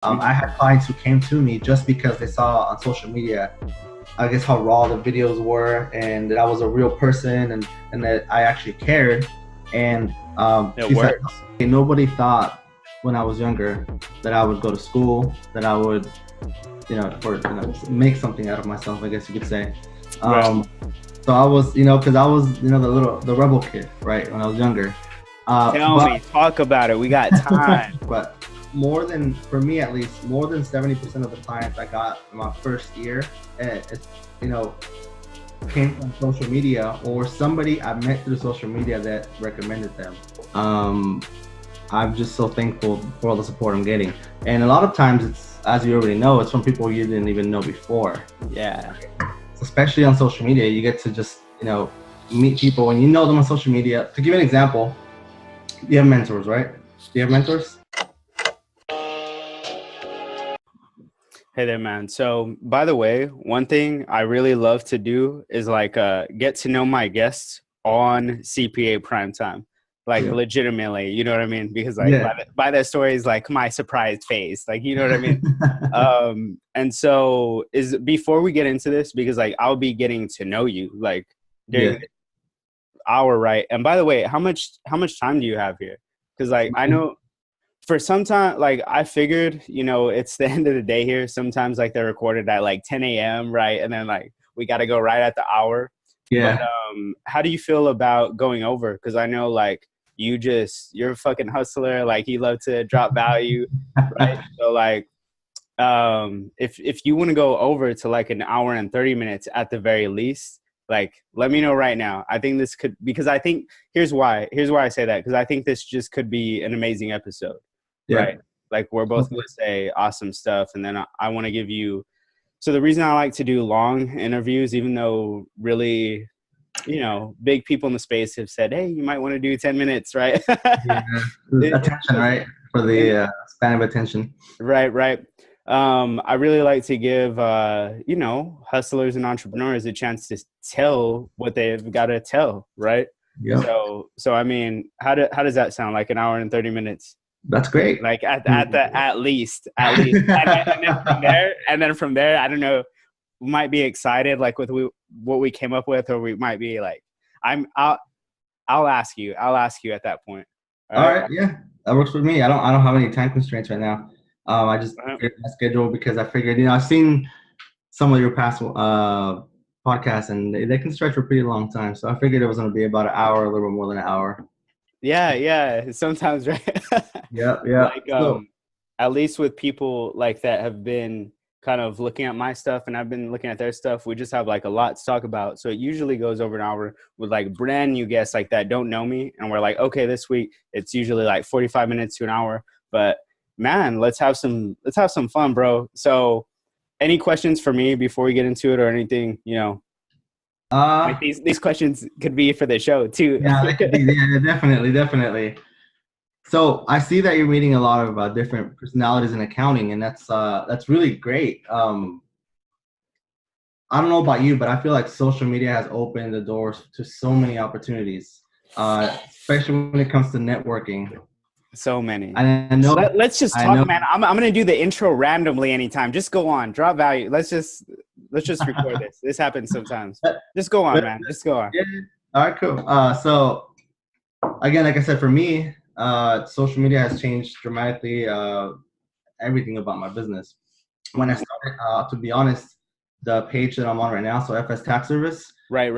I had clients who came to me just because they saw on social media, I guess, how raw the videos were, and that I was a real person, and that I actually cared. And It she said, works. "Hey, nobody thought when I was younger that I would go to school, that I would, make something out of myself, I guess you could say." Right. Um, so I was, because I was, the rebel kid, right, when I was younger. Tell But me, talk about it. We got time. but more than, for me at least, more than 70% of the clients I got in my first year, it's, you know, came from social media or somebody I met through social media that recommended them. Um, I'm just so thankful for all the support I'm getting. And a lot of times it's, as you already know, it's from people you didn't even know before. Yeah. Especially on social media, you get to just, meet people when you know them on social media. To give you an example, you have mentors, right? Do you have mentors? Hey there, man. So, by the way, one thing I really love to do is like get to know my guests on CPA prime time. Like Yeah. legitimately, you know what I mean? Because like Yeah. by their stories, like my surprised face, like you know what I mean. And so is before we get into this, because like I'll be getting to know you like during Yeah. the hour, right? And by the way, how much time do you have here? Because like I know for some time, like I figured, it's the end of the day here. Sometimes like they're recorded at like 10 a.m., right? And then like we got to go right at the hour. But Yeah. how do you feel about going over? Because I know like you're a fucking hustler. Like you love to drop value, right? So like if you want to go over to like an hour and 30 minutes at the very least, like let me know right now. I think this could, because I think here's why I say that, because I think this just could be an amazing episode, Yeah. right? Like we're both going to say awesome stuff, and then I want to give you, so the reason I like to do long interviews, even though really, big people in the space have said, hey, you might want to do 10 minutes, right? Yeah. Attention, Because right? For the span of attention. right. I really like to give hustlers and entrepreneurs a chance to tell what they've got to tell, right? Yep. So I mean, how does that sound? Like an hour and 30 minutes, That's great. like at least, and then from there, I don't know, we might be excited like with what we came up with, or we might be like, I'm I'll ask you at that point. All All right. right. Yeah. That works for me. I don't have any time constraints right now. I just Uh-huh. figured my schedule because I figured, I've seen some of your past podcasts and they can stretch for a pretty long time. So I figured it was going to be about an hour, a little bit more than an hour. Yeah. Sometimes, right? Yeah. Yeah. Like So at least with people like that have been kind of looking at my stuff and I've been looking at their stuff, we just have like a lot to talk about. So it usually goes over an hour with like brand new guests like that don't know me, and we're like, okay, this week it's usually like 45 minutes to an hour. But man, let's have some fun, bro. So any questions for me before we get into it, or anything, like uh these questions could be for the show too. yeah, that could be, yeah, definitely, definitely. So I see that you're meeting a lot of different personalities in accounting, and that's really great. I don't know about you, but I feel like social media has opened the doors to so many opportunities, especially when it comes to networking. So many. I know, Let's just I talk, know. man. I'm gonna do the intro randomly anytime. Just go on, drop value. Let's just record this. This happens sometimes. But, Just go on, but man. Just go on. yeah, all right, cool. So again, like I said, for me, social media has changed dramatically everything about my business. When I started, to be honest, the page that I'm on right now, so FS Tax Service, Right.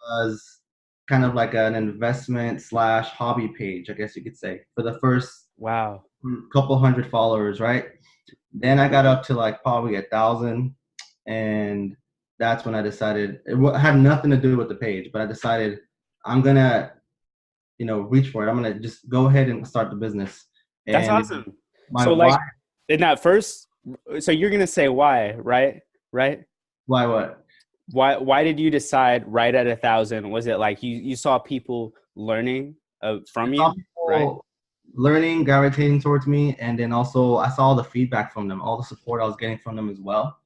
was kind of like an investment slash hobby page, I guess you could say, for the first Wow. couple hundred followers, right? Then I got up to like probably 1,000, and that's when I decided it had nothing to do with the page, but I decided I'm gonna, reach for it. I'm gonna just go ahead and start the business. That's And awesome. my So like why? in that first, so you're gonna say why, right? Right? Why what? Why did you decide right at 1,000? Was it like you saw people learning I from saw you, right? people learning, gravitating towards me, and then also I saw all the feedback from them, all the support I was getting from them as well.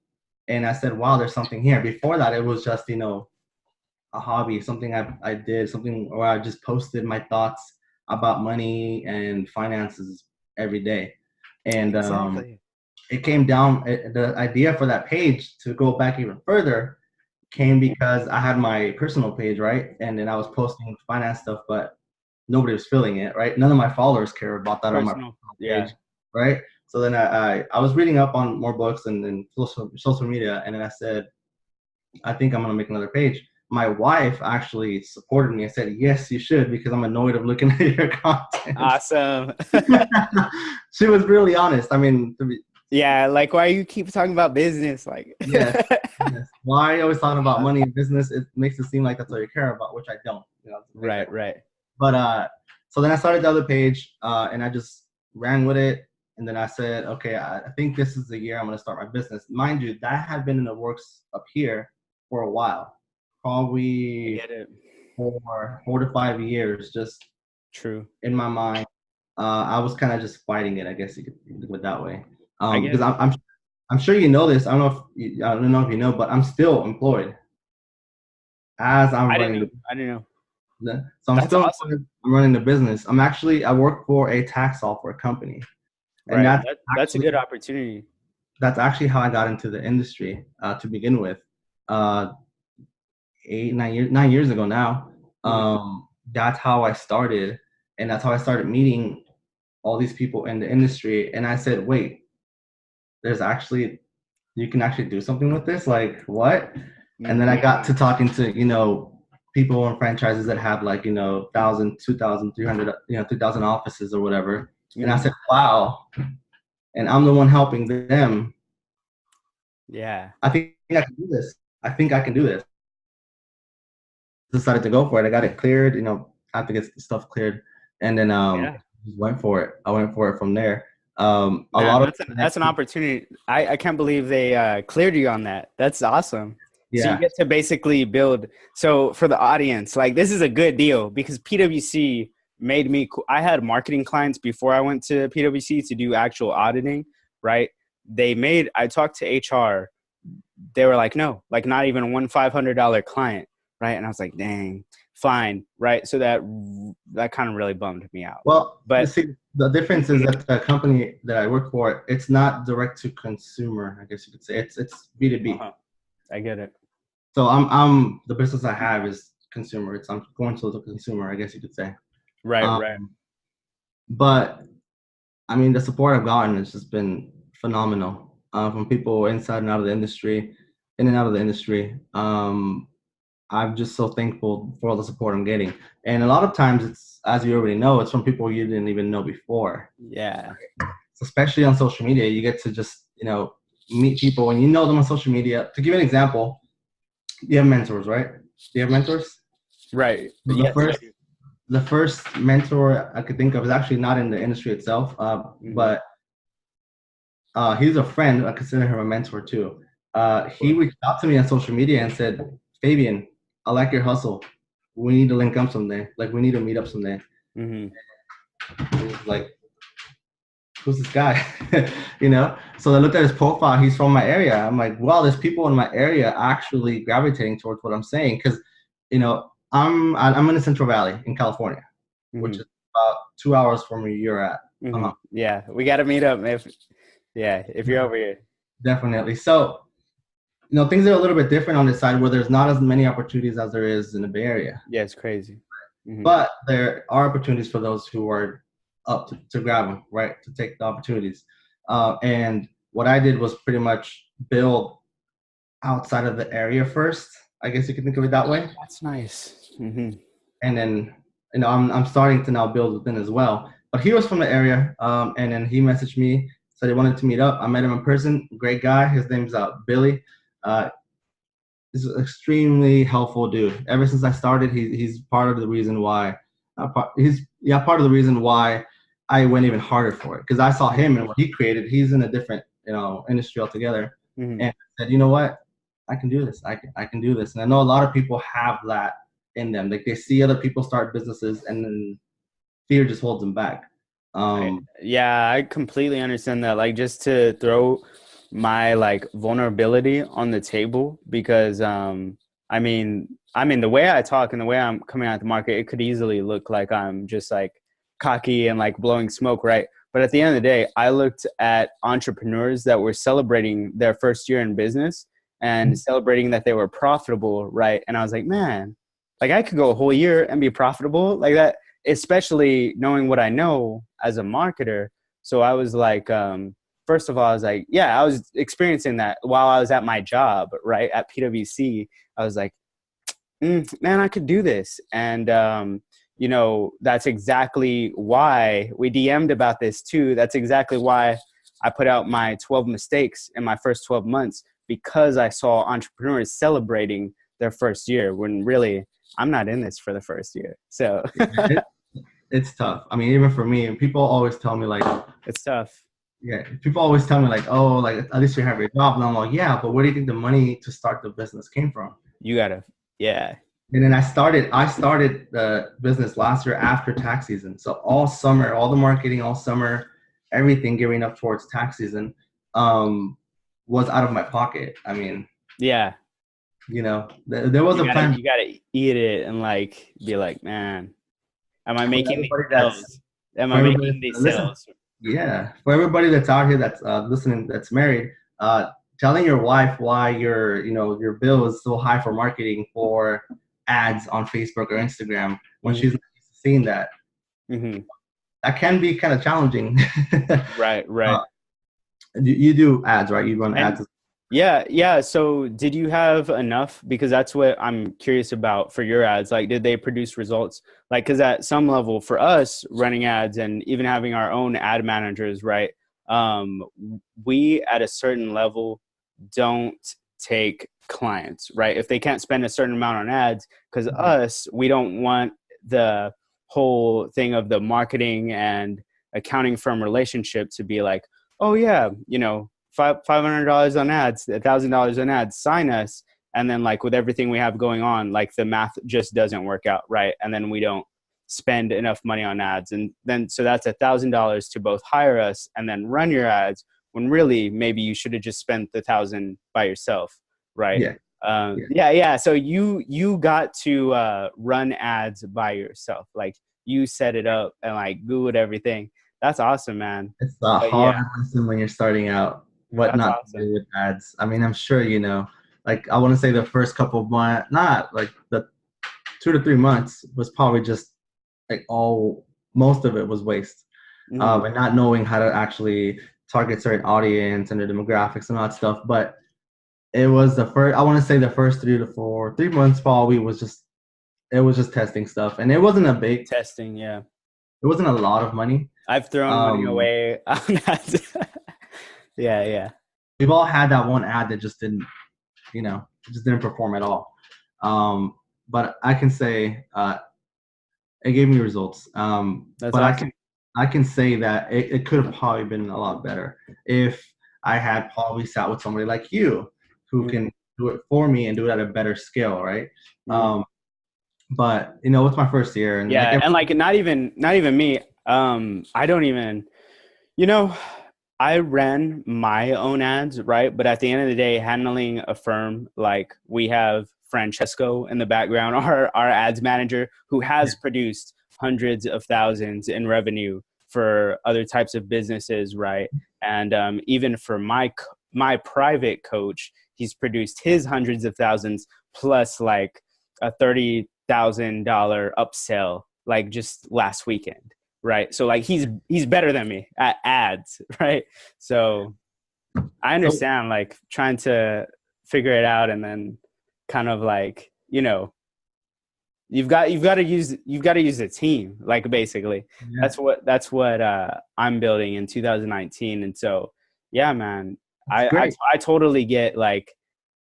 And I said, wow, there's something here. Before that, it was just, a hobby, something I did, something where I just posted my thoughts about money and finances every day. And Exactly. it came down, the idea for that page to go back even further came because I had my personal page, right? And then I was posting finance stuff, but nobody was filling it, right? None of my followers care about that on my Personal. personal Yeah. page, right? So then I was reading up on more books and social media, and then I said, I think I'm gonna make another page. My wife actually supported me and said, yes, you should, because I'm annoyed of looking at your content. Awesome. She was really honest. I mean, to be, Yeah, like why you keep talking about business? Like yes, yes. Why are you always talking about money and business? It makes it seem like that's all you care about, which I don't. You know, right. But so then I started the other page, and I just ran with it. And then I said, okay, I think this is the year I'm gonna start my business. Mind you, that had been in the works up here for a while, I probably get it. 4 to 5 years, just True. in my mind. I was kind of just fighting it, I guess you could put it that way. I get Because it. I'm sure you know this. I don't know if you know, but I'm still employed as I'm I didn't running know. I didn't know. so I'm That's still awesome. employed, I'm running the business. I work for a tax software company, and Right. That's a good opportunity. that's actually how I got into the industry to begin with. Uh, 9 years ago now. That's how I started, and that's how I started meeting all these people in the industry. And I said, wait, there's actually, you can actually do something with this, like what? And then I got to talking to people and franchises that have like 1,000, 2,000, 300, 2,000 offices or whatever. And I said, wow. And I'm the one helping them. Yeah. I think I can do this. I think I can do this. Decided to go for it. I got it cleared. I have to get stuff cleared, and then just went for it. I went for it from there. A lot of That's an opportunity. I can't believe they cleared you on that. That's awesome. So you yeah. get to basically build. So for the audience, like this is a good deal because PwC made me. I had marketing clients before I went to PwC to do actual auditing. Right? I talked to HR. They were like, no, like not even one $500 client. Right? And I was like, dang, fine. Right? So that kind of really bummed me out. Well, But see, the difference is that the company that I work for, it's not direct to consumer. I guess you could say it's B2B. I get it. So I'm the business I have is consumer. I'm going to the consumer, I guess you could say. Right. But I mean, the support I've gotten has just been phenomenal from people inside and out of the industry, in and out of the industry. I'm just so thankful for all the support I'm getting. And a lot of times it's, as you already know, it's from people you didn't even know before. Yeah. So especially on social media, you get to just, meet people and you know them on social media. To give you an example, you have mentors, right? Do you have mentors? Right. The first mentor I could think of is actually not in the industry itself, but he's a friend. I consider him a mentor too. He reached out to me on social media and said, Fabian, I like your hustle. We need to link up someday. Like, we need to meet up someday. Like, who's this guy? So I looked at his profile. He's from my area. I'm like, wow, there's people in my area actually gravitating towards what I'm saying. Because, I'm in the Central Valley in California, which is about 2 hours from where you're at. Yeah, we got to meet up if you're over here. Definitely. So, things are a little bit different on this side where there's not as many opportunities as there is in the Bay Area. Yeah, it's crazy. But there are opportunities for those who are up to grab them, right? To take the opportunities. And what I did was pretty much build outside of the area first. I guess you can think of it that way. That's nice. And then, I'm starting to now build within as well. But he was from the area, and then he messaged me, said he wanted to meet up. I met him in person. Great guy. His name's Billy. He's an extremely helpful dude. Ever since I started, he's part of the reason why. Part of the reason why I went even harder for it, because I saw him and what he created. He's in a different industry altogether, and I said, you know what, I can do this. I can do this. And I know a lot of people have that in them. Like, they see other people start businesses, and then fear just holds them back. I completely understand that. Like, just to throw my vulnerability on the table, because I mean the way I talk and the way I'm coming out the market, it could easily look like I'm just cocky and blowing smoke, right? But at the end of the day, I looked at entrepreneurs that were celebrating their first year in business and celebrating that they were profitable, right? And I was like, man, like I could go a whole year and be profitable like that, especially knowing what I know as a marketer. So I was like, first of all, I was like, yeah, I was experiencing that while I was at my job, right? At PwC, I was like, man, I could do this. And, you know, that's exactly why we DM'd about this too. That's exactly why I put out my 12 mistakes in my first 12 months, because I saw entrepreneurs celebrating their first year when really I'm not in this for the first year. So It's tough. I mean, even for me, and people always tell me like, it's tough. yeah, people always tell me like, oh, like at least you have your job. And I'm like, yeah, but where do you think the money to start the business came from? You gotta, yeah. And then I started the business last year after tax season. So all summer, all the marketing, all summer, everything gearing up towards tax season, was out of my pocket. I mean, Yeah. you know, there was a plan. You gotta eat it and like be like, man, am I making these everybody sales? Am I making these sales? Yeah, for everybody that's out here that's listening, that's married, telling your wife why your bill is so high for marketing for ads on Facebook or Instagram when she's not used to seeing that. That can be kind of challenging. Right. You do ads, right? You run ads. Yeah. So did you have enough? Because that's what I'm curious about for your ads. Like, did they produce results? Like, because at some level for us running ads and even having our own ad managers, right? We at a certain level don't take clients, right? If they can't spend a certain amount on ads, because we don't want the whole thing of the marketing and accounting firm relationship to be like, oh yeah, you know, $500 on ads, $1,000 on ads, sign us. And then like with everything we have going on, like the math just doesn't work out, right? And then we don't spend enough money on ads. And then, so that's $1,000 to both hire us and then run your ads, when really maybe you should have just spent the 1,000 by yourself, right? Yeah. So you got to run ads by yourself. Like you set it up and like Googled everything. That's awesome, man. It's a hard lesson when you're starting out. What not to do with ads. I mean, I'm sure you know. Like I want to say the first couple of months, not like the 2 to 3 months, was probably just like most of it was waste, and not knowing how to actually target certain audience and the demographics and all that stuff. But it was the first. I want to say the first 3 months probably was just testing stuff, and it wasn't a big testing. Yeah, it wasn't a lot of money. I've thrown money away on that. Yeah. We've all had that one ad that just didn't, perform at all. But I can say it gave me results. That's but awesome. I can say that it could have probably been a lot better if I had probably sat with somebody like you who can do it for me and do it at a better scale, right? But it's my first year, and and like not even me. I don't even, I ran my own ads, right? But at the end of the day, handling a firm, like we have Francesco in the background, our ads manager, who has produced hundreds of thousands in revenue for other types of businesses, right? And even for my private coach, he's produced his hundreds of thousands plus like a $30,000 upsell, like just last weekend. Right. So like he's better than me at ads. Right. So I understand like trying to figure it out, and then kind of like, you've got to use a team, like basically. That's what I'm building in 2019. And so, yeah, man, I totally get like,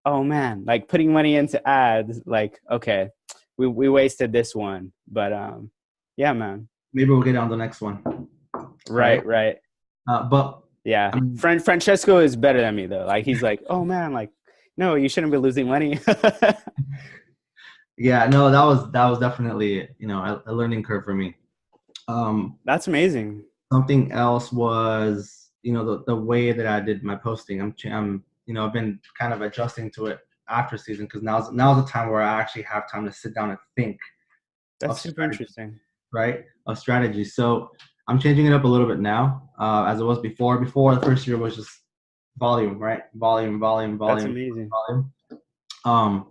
oh man, like putting money into ads, like, okay, we wasted this one, but yeah, man. Maybe we'll get on the next one. Right. But yeah, Francesco is better than me though. Like he's like, oh man, like no, you shouldn't be losing money. Yeah, no, that was definitely a learning curve for me. That's amazing. Something else was the way that I did my posting. I've been kind of adjusting to it after season, because now's the time where I actually have time to sit down and think. That's super interesting. Right? Of strategy. So I'm changing it up a little bit now, as it was before. Before, the first year was just volume, right? Volume, volume, That's volume, amazing. volume. Um,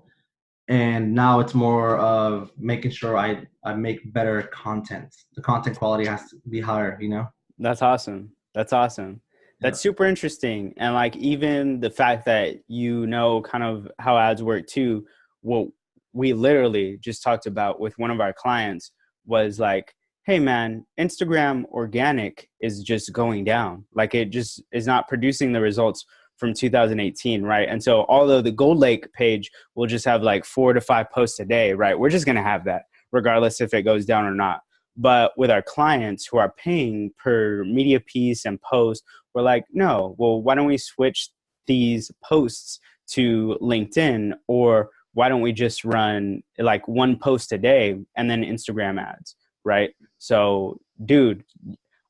and now it's more of making sure I make better content. The content quality has to be higher, you know? That's awesome. That's awesome. Yeah. That's super interesting. And like even the fact that you know kind of how ads work too, what we literally just talked about with one of our clients was like, hey man, Instagram organic is just going down. Like it just is not producing the results from 2018, right? And so although the Gold Lake page will just have like 4 to 5 posts a day, right? We're just gonna have that regardless if it goes down or not. But with our clients who are paying per media piece and post, we're like, no, well, why don't we switch these posts to LinkedIn, or why don't we just run like 1 post a day and then Instagram ads, right? So, dude,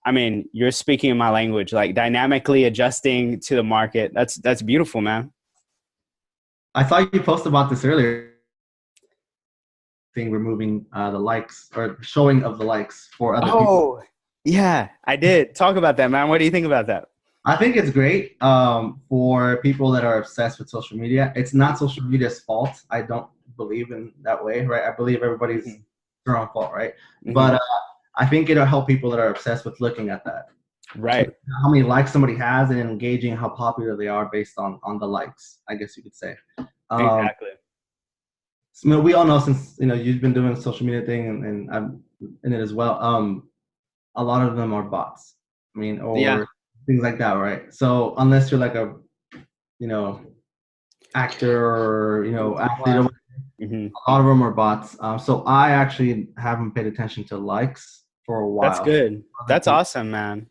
I mean, you're speaking my language, like dynamically adjusting to the market. That's beautiful, man. I saw you post about this earlier. Thing removing the likes or showing of the likes for other people. Oh, yeah, I did. Talk about that, man. What do you think about that? I think it's great for people that are obsessed with social media. It's not social media's fault. I don't believe in that way, right? I believe everybody's their own fault, right? Mm-hmm. But I think it'll help people that are obsessed with looking at that. Right. So how many likes somebody has and engaging how popular they are based on the likes, I guess you could say. Exactly. So, we all know, since you've been doing the social media thing and I'm in it as well. A lot of them are bots. I mean, or things like that, right? So unless you're like a actor or athlete, or Mm-hmm. a lot of them are bots. So I actually haven't paid attention to likes for a while. That's good. That's awesome, man.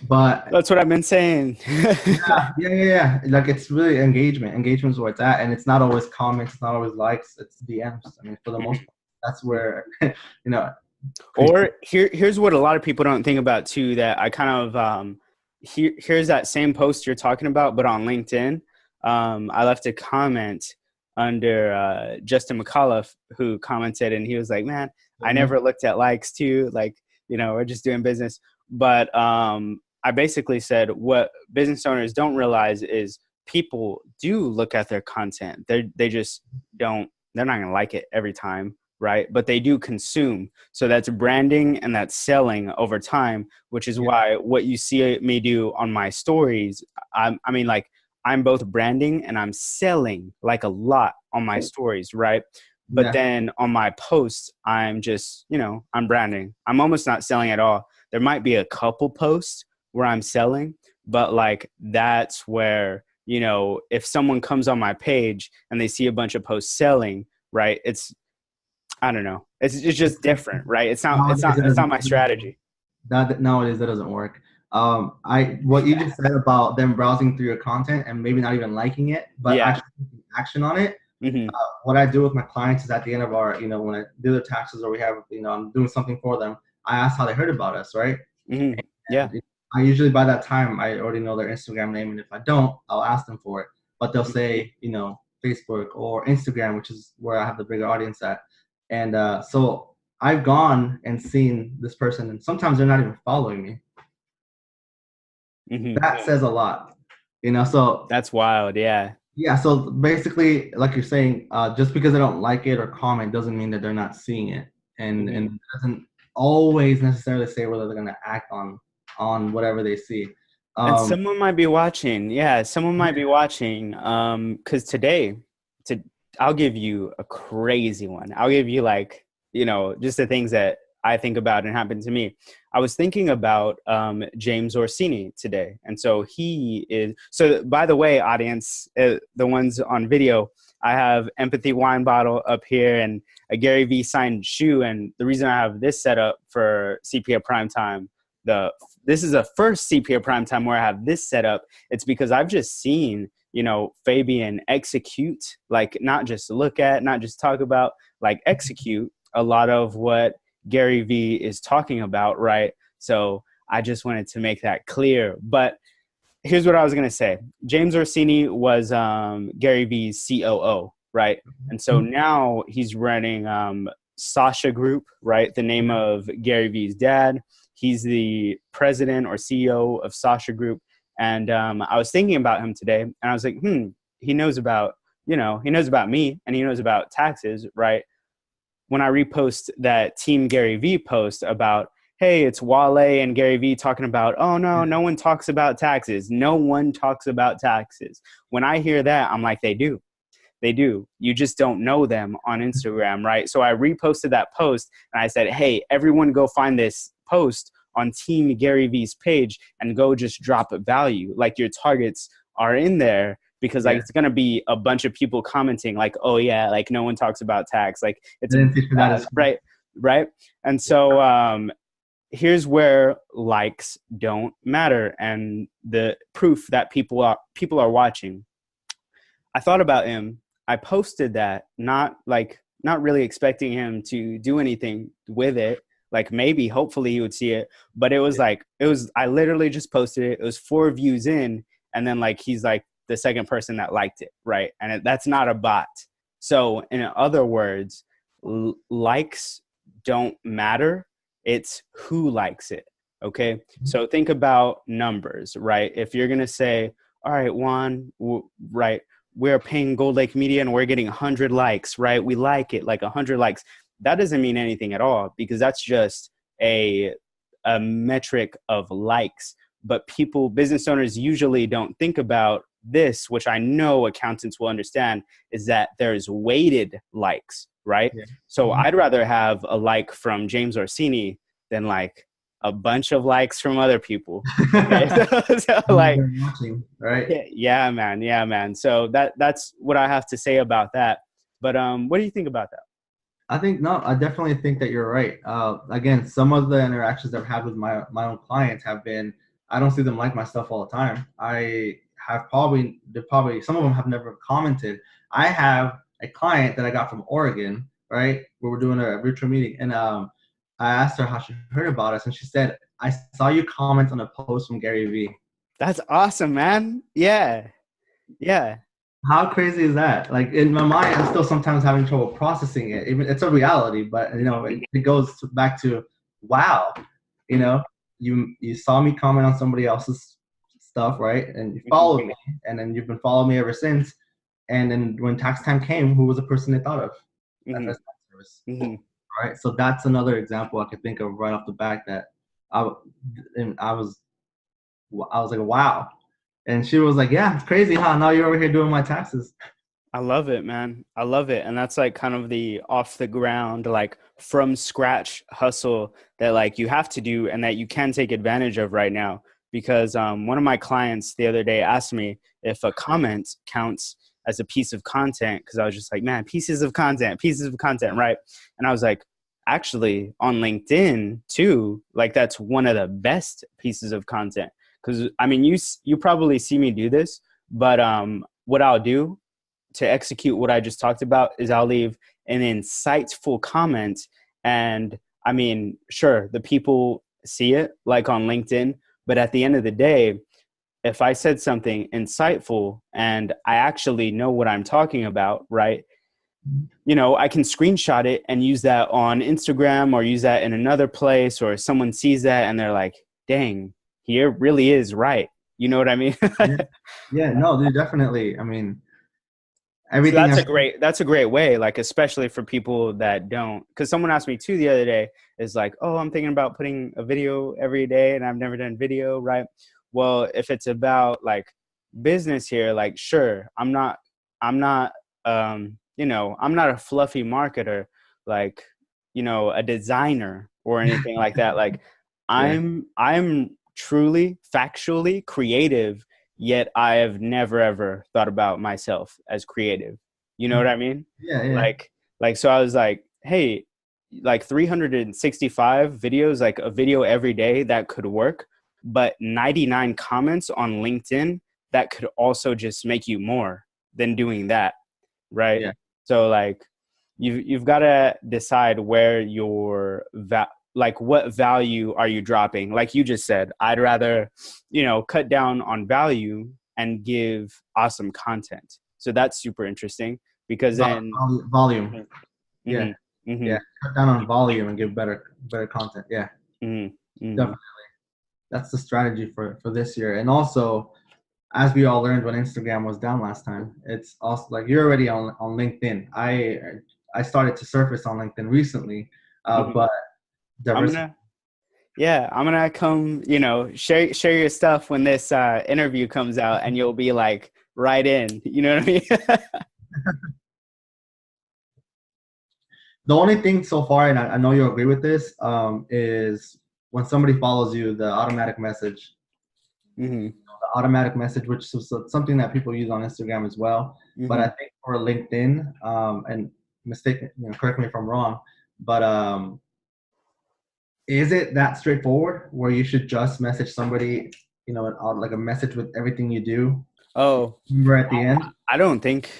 But that's what I've been saying. yeah. Like, it's really engagement. Engagement is where it's at, and it's not always comments. It's not always likes. It's DMs. I mean, for the most part, that's where Or here's what a lot of people don't think about too. That I kind of here's that same post you're talking about, but on LinkedIn. I left a comment under Justin McAuliffe, who commented, and he was like, "Man, I never looked at likes too. Like, we're just doing business." But I basically said what business owners don't realize is people do look at their content. They just don't. They're not gonna like it every time, right? But they do consume. So that's branding and that's selling over time, which is why what you see me do on my stories, I mean, like, I'm both branding and I'm selling like a lot on my stories, right? But then on my posts, I'm just, I'm branding. I'm almost not selling at all. There might be a couple posts where I'm selling, but like that's where, if someone comes on my page and they see a bunch of posts selling, right? I don't know. It's just different, right? It's not my strategy. Nowadays that doesn't work. What you just said about them browsing through your content and maybe not even liking it, but actually taking action on it. Mm-hmm. What I do with my clients is at the end of our, when I do the taxes or we have, I'm doing something for them, I ask how they heard about us, right? Mm-hmm. And I usually, by that time, I already know their Instagram name, and if I don't, I'll ask them for it. But they'll say, Facebook or Instagram, which is where I have the bigger audience at. And so I've gone and seen this person, and sometimes they're not even following me. Mm-hmm. That says a lot, so that's wild. Yeah, so basically, like you're saying, just because they don't like it or comment doesn't mean that they're not seeing it, and it doesn't always necessarily say whether they're going to act on whatever they see. And someone might be watching. Yeah, someone might be watching. Because today, I'll give you a crazy one. I'll give you just the things that I think about and happen to me. I was thinking about James Orsini today. And so he is, so by the way, audience, the ones on video, I have Empathy wine bottle up here and a Gary Vee signed shoe. And the reason I have this set up for CPA Primetime, this is the first CPA Primetime where I have this set up. It's because I've just seen, Fabian execute, like not just look at, not just talk about, like execute a lot of what Gary Vee is talking about, right? So I just wanted to make that clear. But here's what I was going to say. James Orsini was Gary Vee's COO, right? And so now he's running Sasha Group, right? The name of Gary Vee's dad. He's the president or CEO of Sasha Group. And I was thinking about him today, and I was like, he knows about, he knows about me, and he knows about taxes, right? When I repost that Team Gary Vee post about, hey, it's Wale and Gary Vee talking about, oh, no one talks about taxes. No one talks about taxes. When I hear that, I'm like, they do. They do. You just don't know them on Instagram, right? So I reposted that post, and I said, hey, everyone go find this post on Team Gary Vee's page and go just drop value. Like, your targets are in there, because like it's going to be a bunch of people commenting like, oh yeah, like no one talks about tax. Like it's right. And so here's where likes don't matter, and the proof that people are watching. I thought about him. I posted that, not really expecting him to do anything with it. Like maybe, hopefully he would see it, but it was I literally just posted it. It was 4 views in, and then like he's like the second person that liked it, right? And that's not a bot. So in other words, likes don't matter. It's who likes it, okay? So think about numbers, right? If you're going to say, all right, Juan, right, we're paying Gold Lake Media and we're getting 100 likes, right? We like it, like 100 likes. That doesn't mean anything at all, because that's just a metric of likes. But business owners usually don't think about this, which I know accountants will understand, is that there's weighted likes, right? Yeah. So I'd rather have a like from James Orsini than like a bunch of likes from other people. So like, right? Yeah, man. So that's what I have to say about that. But what do you think about that? I definitely think that you're right. Again, some of the interactions I've had with my own clients have been, I don't see them like my stuff all the time. I have probably some of them have never commented. I have a client that I got from Oregon, right, where we're doing a virtual meeting, and I asked her how she heard about us, and she said, I saw you comment on a post from Gary Vee. That's awesome, man. Yeah. How crazy is that? Like, in my mind, I'm still sometimes having trouble processing it. Even it's a reality, but it goes back to, wow, you saw me comment on somebody else's stuff, right? And you followed me, and then you've been following me ever since. And then when tax time came, who was the person they thought of? Tax service. Right. So that's another example I could think of right off the bat that I was like, wow. And she was like, yeah, it's crazy, huh? Now you're over here doing my taxes. I love it, man. I love it. And that's like kind of the off the ground, like from scratch hustle that like you have to do and that you can take advantage of right now. Because one of my clients the other day asked me if a comment counts as a piece of content, because I was just like, man, pieces of content, right? And I was like, actually on LinkedIn too, like that's one of the best pieces of content. Because I mean, you probably see me do this, but what I'll do to execute what I just talked about is I'll leave an insightful comment. And I mean, sure, the people see it like on LinkedIn, but at the end of the day, if I said something insightful and I actually know what I'm talking about, right? I can screenshot it and use that on Instagram or use that in another place, or someone sees that and they're like, dang, he really is right. You know what I mean? Yeah, no, dude, definitely. I mean, everything. So that's a great way, like, especially for people that don't, because someone asked me too the other day, is like, oh, I'm thinking about putting a video every day and I've never done video, right? Well, if it's about like business here, like, sure, I'm not I'm not a fluffy marketer, like, a designer or anything like that. Like I'm truly factually creative, yet I have never ever thought about myself as creative. You know what I mean? Yeah. Like so I was like, hey, like 365 videos, like a video every day, that could work, but 99 comments on LinkedIn, that could also just make you more than doing that, right? Yeah. So like you've got to decide where your like what value are you dropping? Like you just said, I'd rather, cut down on value and give awesome content. So that's super interesting, because then volume. Yeah. Yeah. Cut down on volume and give better content. Yeah. Mm-hmm. Definitely. That's the strategy for this year. And also, as we all learned when Instagram was down last time, it's also like you're already on LinkedIn. I started to surface on LinkedIn recently, Mm-hmm. but I'm diversity. gonna Yeah, I'm gonna come, share your stuff when this interview comes out, and you'll be like right in. You know what I mean? The only thing so far, and I know you'll agree with this, is when somebody follows you, the automatic message. Hmm. The automatic message, which is something that people use on Instagram as well. But I Hmm. think for LinkedIn, and correct me if I'm wrong, but is it that straightforward where you should just message somebody, like a message with everything you do, Oh, right at the end? I don't think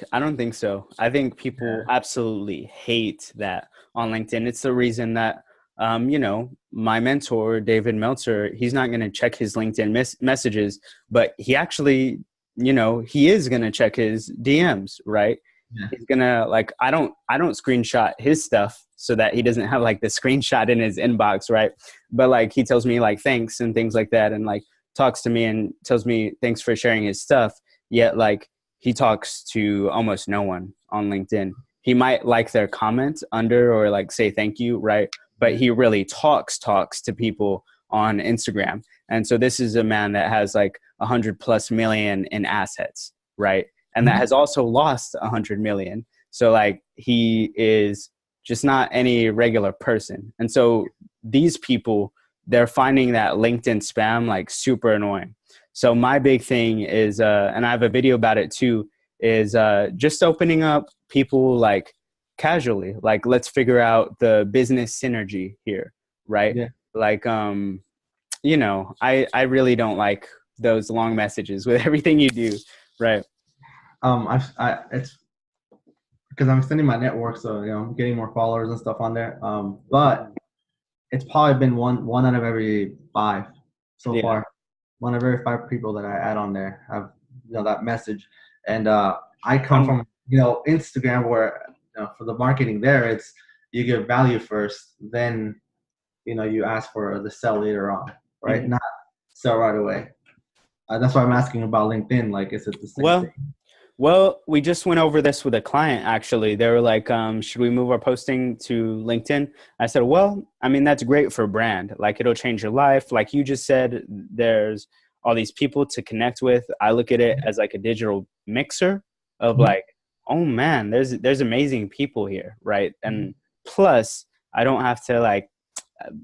so. I think people Yeah. absolutely hate that on LinkedIn. It's the reason that my mentor David Meltzer, he's not going to check his LinkedIn messages, but he actually, he is going to check his DMs, right? Yeah. He's gonna like I don't screenshot his stuff so that he doesn't have like the screenshot in his inbox, right? But like he tells me like thanks and things like that, and like talks to me and tells me thanks for sharing his stuff. Yet like he talks to almost no one on LinkedIn. He might like their comment under or like say thank you, right? But Yeah. he really talks to people on Instagram. And so this is a man that has like 100+ million in assets, right? And that Mhm. has also lost 100 million. So like he is just not any regular person. And so these people, they're finding that LinkedIn spam like super annoying. So my big thing is, and I have a video about it too, is just opening up people like casually, like let's figure out the business synergy here, right? Yeah. Like, I really don't like those long messages with everything you do, right? It's because I'm extending my network, so I'm getting more followers and stuff on there. But it's probably been one out of every five so Yeah. far. One out of every five people that I add on there have that message, and I come Um, from Instagram where for the marketing there it's you give value first, then you ask for the sell later on, right? mhm. Not sell right away. That's why I'm asking about LinkedIn. Like, is it the same thing? Well, Well, we just went over this with a client actually. They were like, should we move our posting to LinkedIn? I said, well, I mean, that's great for brand. Like it'll change your life. Like you just said, there's all these people to connect with. I look at it as like a digital mixer of Mhm. like, oh man, there's amazing people here, right? And plus, I don't have to like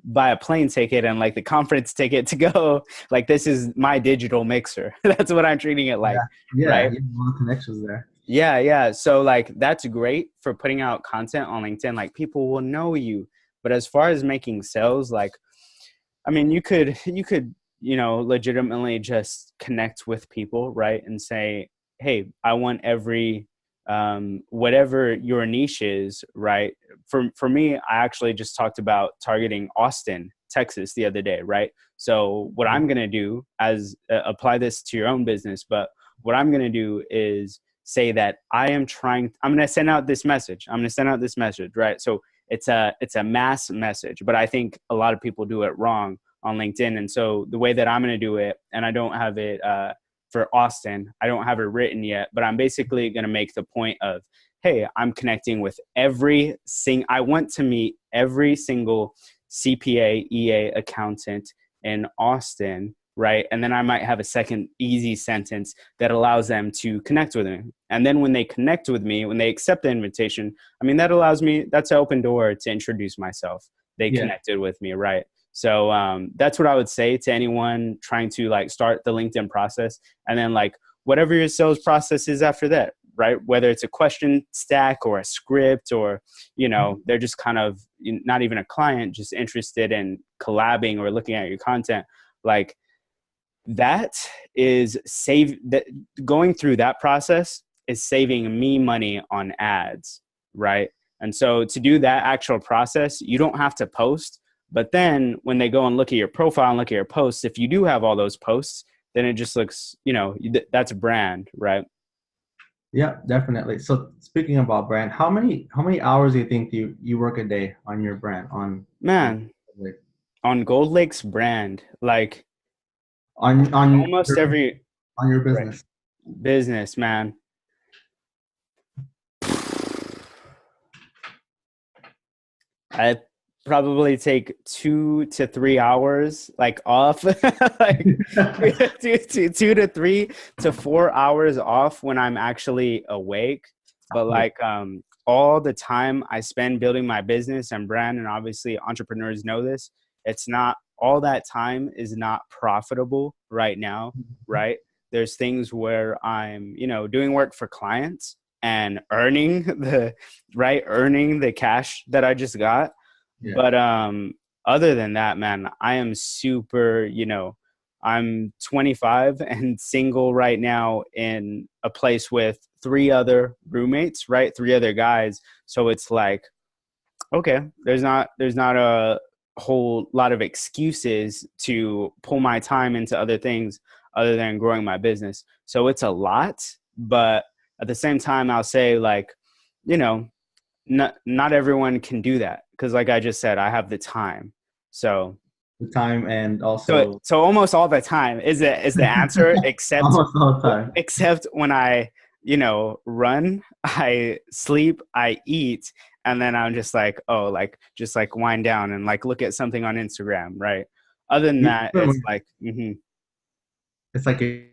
buy a plane ticket and like the conference ticket to go. Like this is my digital mixer. That's what I'm treating it like, Yeah, yeah, right? you have a lot of connections there. Yeah, yeah. So like that's great for putting out content on LinkedIn. Like people will know you. But as far as making sales, like I mean, you could legitimately just connect with people, right? And say, "Hey, I want every whatever your niche is, right?" For me, I actually just talked about targeting Austin, Texas the other day, right? So what I'm going to do as apply this to your own business, but what I'm going to do is say that I'm going to send out this message. I'm going to send out this message, right? So it's a mass message, but I think a lot of people do it wrong on LinkedIn. And so the way that I'm going to do it, and I don't have it for Austin, I don't have it written yet, but I'm basically going to make the point of, hey, I'm connecting with I want to meet every single CPA, EA accountant in Austin, right? And then I might have a second easy sentence that allows them to connect with me. And then when they connect with me, when they accept the invitation, I mean, that's an open door to introduce myself. They Yeah, connected with me, right? So that's what I would say to anyone trying to like start the LinkedIn process. And then like whatever your sales process is after that, right? Whether it's a question stack or a script or, they're just kind of not even a client, just interested in collabing or looking at your content. Like that is that going through that process is saving me money on ads, right? And so to do that actual process, you don't have to post. But then when they go and look at your profile and look at your posts, if you do have all those posts, then it just looks, that's a brand, right? yeah, definitely. So speaking about brand, how many hours do you think you work a day on your brand on? Man, On Gold Lake's brand, like on almost every on your right, business? business, man. I probably take 2 to 3 hours like off, like 2 to 3 to 4 hours off when I'm actually awake. But Yeah. like all the time I spend building my business and brand, and obviously entrepreneurs know this, it's not all that time is not profitable right now, right? There's things where I'm, doing work for clients and earning the cash that I just got. Yeah. But other than that, man, I am super, I'm 25 and single right now in a place with 3 other roommates, right? 3 other guys. So it's like, okay, there's not a whole lot of excuses to pull my time into other things other than growing my business. So it's a lot, but at the same time, I'll say like, you know, not everyone can do that because, like I just said, I have the time. So The time and so also so almost all the time is the answer, except almost all the time. except when I run, I sleep, I eat, and then I'm just like, oh, like just like wind down and like look at something on Instagram, right? Other than that, it's like It's like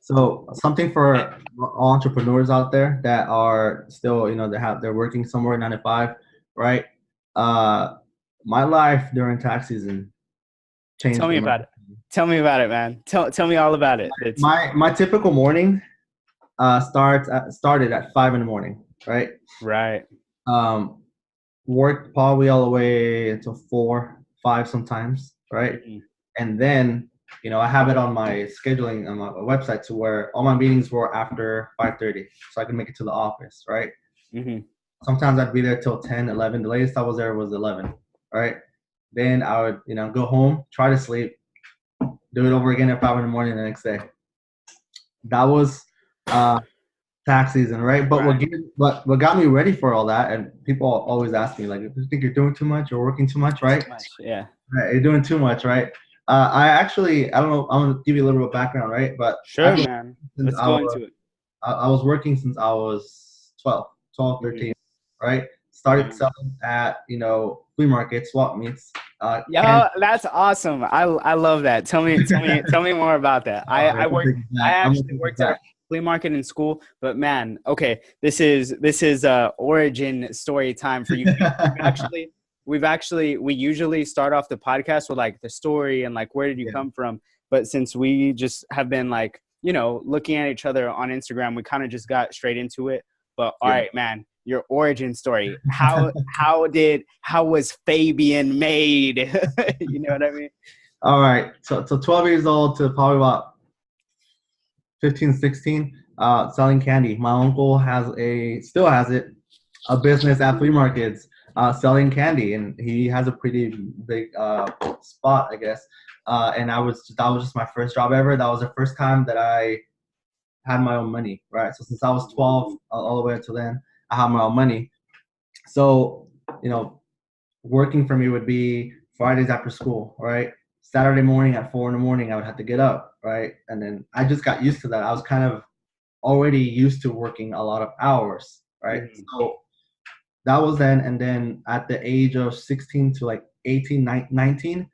so something for all entrepreneurs out there that are still, they're working somewhere 9 to 5, right? Uh, my life during tax season tell changed me about it. Tell me about it, man. Tell me all about it. It's my typical morning started at 5 in the morning, right? right. Um, Worked probably all the way until 4, 5 sometimes, right? Mhm. And then, I have it on my scheduling on my website to where all my meetings were after 5:30, so I can make it to the office, right? Mhm. Sometimes I'd be there till 10, 11. The latest I was there was 11, right? Then I would, go home, try to sleep, do it over again at 5 in the morning the next day. That was uh, tax season, right? But Right. what got me ready for all that, and people always ask me like, "Do you think you're doing too much or working too much?" Right? Too much. Yeah. Right, you're doing too much, right? I don't know. I'm gonna give you a little bit of background, right? But I've Sure, been man. since Let's go into it. I was working since I was 12, Mhm. 13, right? Started Mhm. selling at flea markets, swap meets, Yo, that's awesome. I love that. Tell me more about that. I worked. I I'm a actually big worked at a back. flea market in school, but man, okay, this is origin story time for you. We usually start off the podcast with like the story and like where did you Yeah, come from. But since we just have been like looking at each other on Instagram, we kind of just got straight into it. But all yeah. right, man, your origin story. How was Fabian made? You know what I mean? All right. So 12 years old to probably about 15, 16, selling candy. My uncle still has it, a business at flea markets, selling candy, and he has a pretty big spot, I guess. And that was just my first job ever. That was the first time that I had my own money, right? So since I was 12, all the way until then, I had my own money. So, you know, working for me would be Fridays after school, right? Saturday morning at 4 in the morning, I would have to get up, right? And then I just got used to that. I was kind of already used to working a lot of hours, right? Mhm. So that was then. And then at the age of 16 to like 18, 19,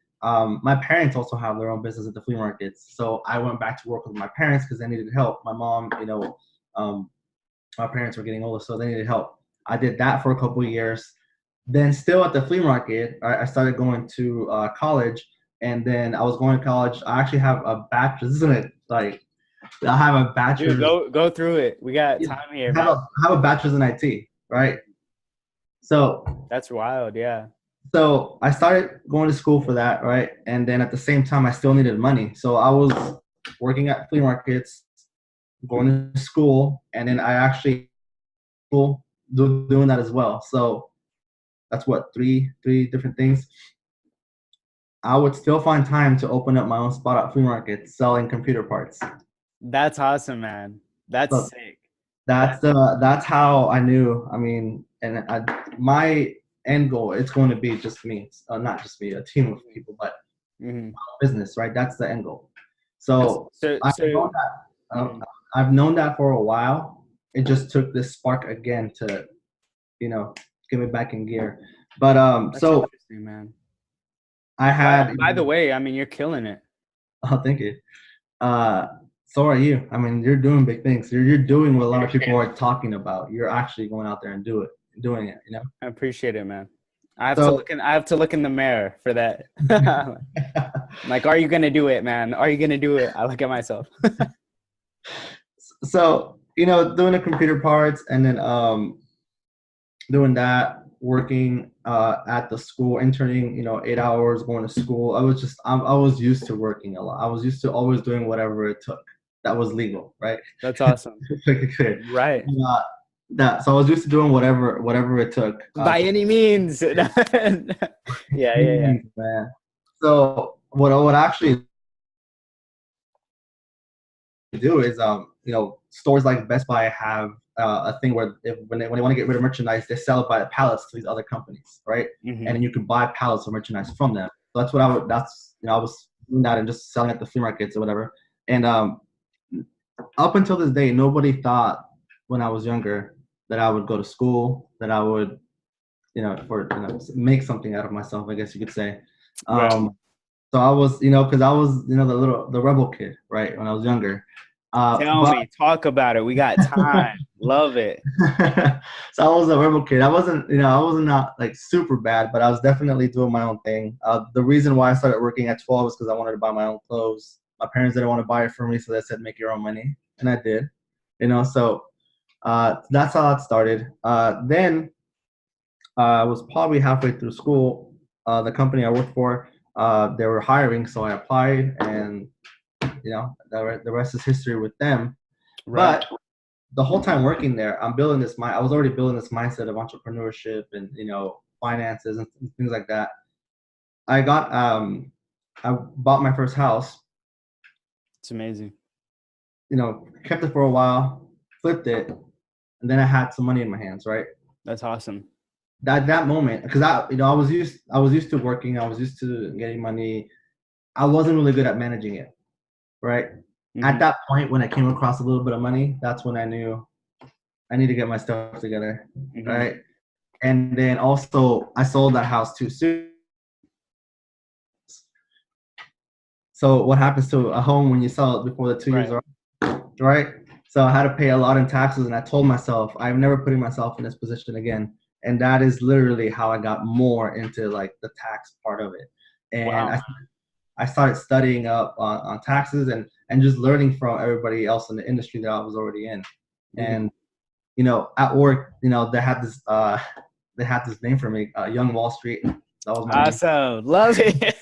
my parents also have their own business at the flea markets. So I went back to work with my parents because they needed help. My mom, um, my parents were getting older, so they needed help. I did that for a couple of years. Then still at the flea market, I started going to college, and then I was going to college. I actually have a bachelor's. Isn't it like I have a Dude, bachelor's? go through it. We got time here, man. I have a bachelor's in IT, right? So That's wild. Yeah. so I started going to school for that, right? And then at the same time, I still needed money, so I was working at flea markets, going to school, and then I actually doing that as well. So that's what three different things. I would still find time to open up my own spot at flea market selling computer parts. That's awesome, man. That's So sick. That's that's how I knew. I mean, and my end goal, it's going to be just me, not just me, a team of people, but Mm-hmm. business, right? That's the end goal. So So, I've so known that. mhm. I've known that for a while. It just took this spark again to, get me back in gear. But That's so interesting, man. I had. By the way, I mean, you're killing it. Oh, thank you. Uh, so are you. I mean, you're doing big things. You're doing what a lot of people are talking about. You're actually going out there and doing it. I appreciate it, man. I have to So look in. I have to look in the mirror for that. Like, are you gonna do it, man? Are you gonna do it? I look at myself. so doing the computer parts, and then doing that, working at the school, interning, 8 hours, going to school. I was used to working a lot. I was used to always doing whatever it took that was legal, right? That's awesome. Right. So I was used to doing whatever it took. By any means. Yeah. Man. So what I would actually do is stores like Best Buy have a thing where when they want to get rid of merchandise, they sell it by the pallets to these other companies, right? Mm-hmm. And then you can buy pallets of merchandise from them. So that's what I would. I was doing that and just selling at the flea markets or whatever. And up until this day, nobody thought when I was younger that I would go to school, that I would, make something out of myself, I guess you could say. Right. So I was, because I was, the rebel kid, right, when I was younger. Tell me, talk about it. We got time. Love it. So I was a rebel kid. I wasn't not like super bad, but I was definitely doing my own thing. The reason why I started working at 12 is because I wanted to buy my own clothes. My parents didn't want to buy it for me, so they said, make your own money. And I did, so that's how it started. Then I was probably halfway through school. The company I worked for, they were hiring, so I applied, and the rest is history with them. Right. But the whole time working there, I was already building this mindset of entrepreneurship and finances and things like that. I bought my first house. It's amazing. Kept it for a while, flipped it, and then I had some money in my hands. Right. That's awesome. That moment, because I was used to working. I was used to getting money. I wasn't really good at managing it. Right. Mm-hmm. At that point, when I came across a little bit of money, that's when I knew I need to get my stuff together. Mm-hmm. Right. And then also I sold that house too soon. So what happens to a home when you sell it before the 2 years are up, right? So I had to pay a lot in taxes, and I told myself I'm never putting myself in this position again. And that is literally how I got more into like the tax part of it. And wow. I started studying up on taxes and just learning from everybody else in the industry that I was already in. Mm-hmm. And at work, they had this name for me, Young Wall Street. That was my awesome. Love it.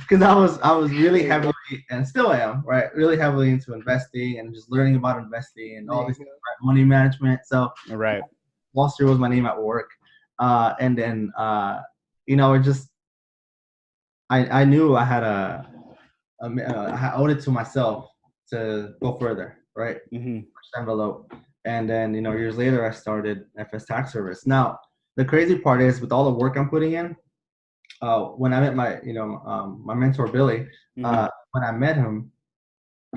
Because I was really heavily, and still am, right, really heavily into investing and just learning about investing and all this money management. So right. Wall Street was my name at work. And then it just I knew I had I owed it to myself to go further, right? Mm-hmm. Envelope. And then years later I started FS Tax Service. Now the crazy part is, with all the work I'm putting in, when I met my my mentor Billy, mm-hmm. When I met him,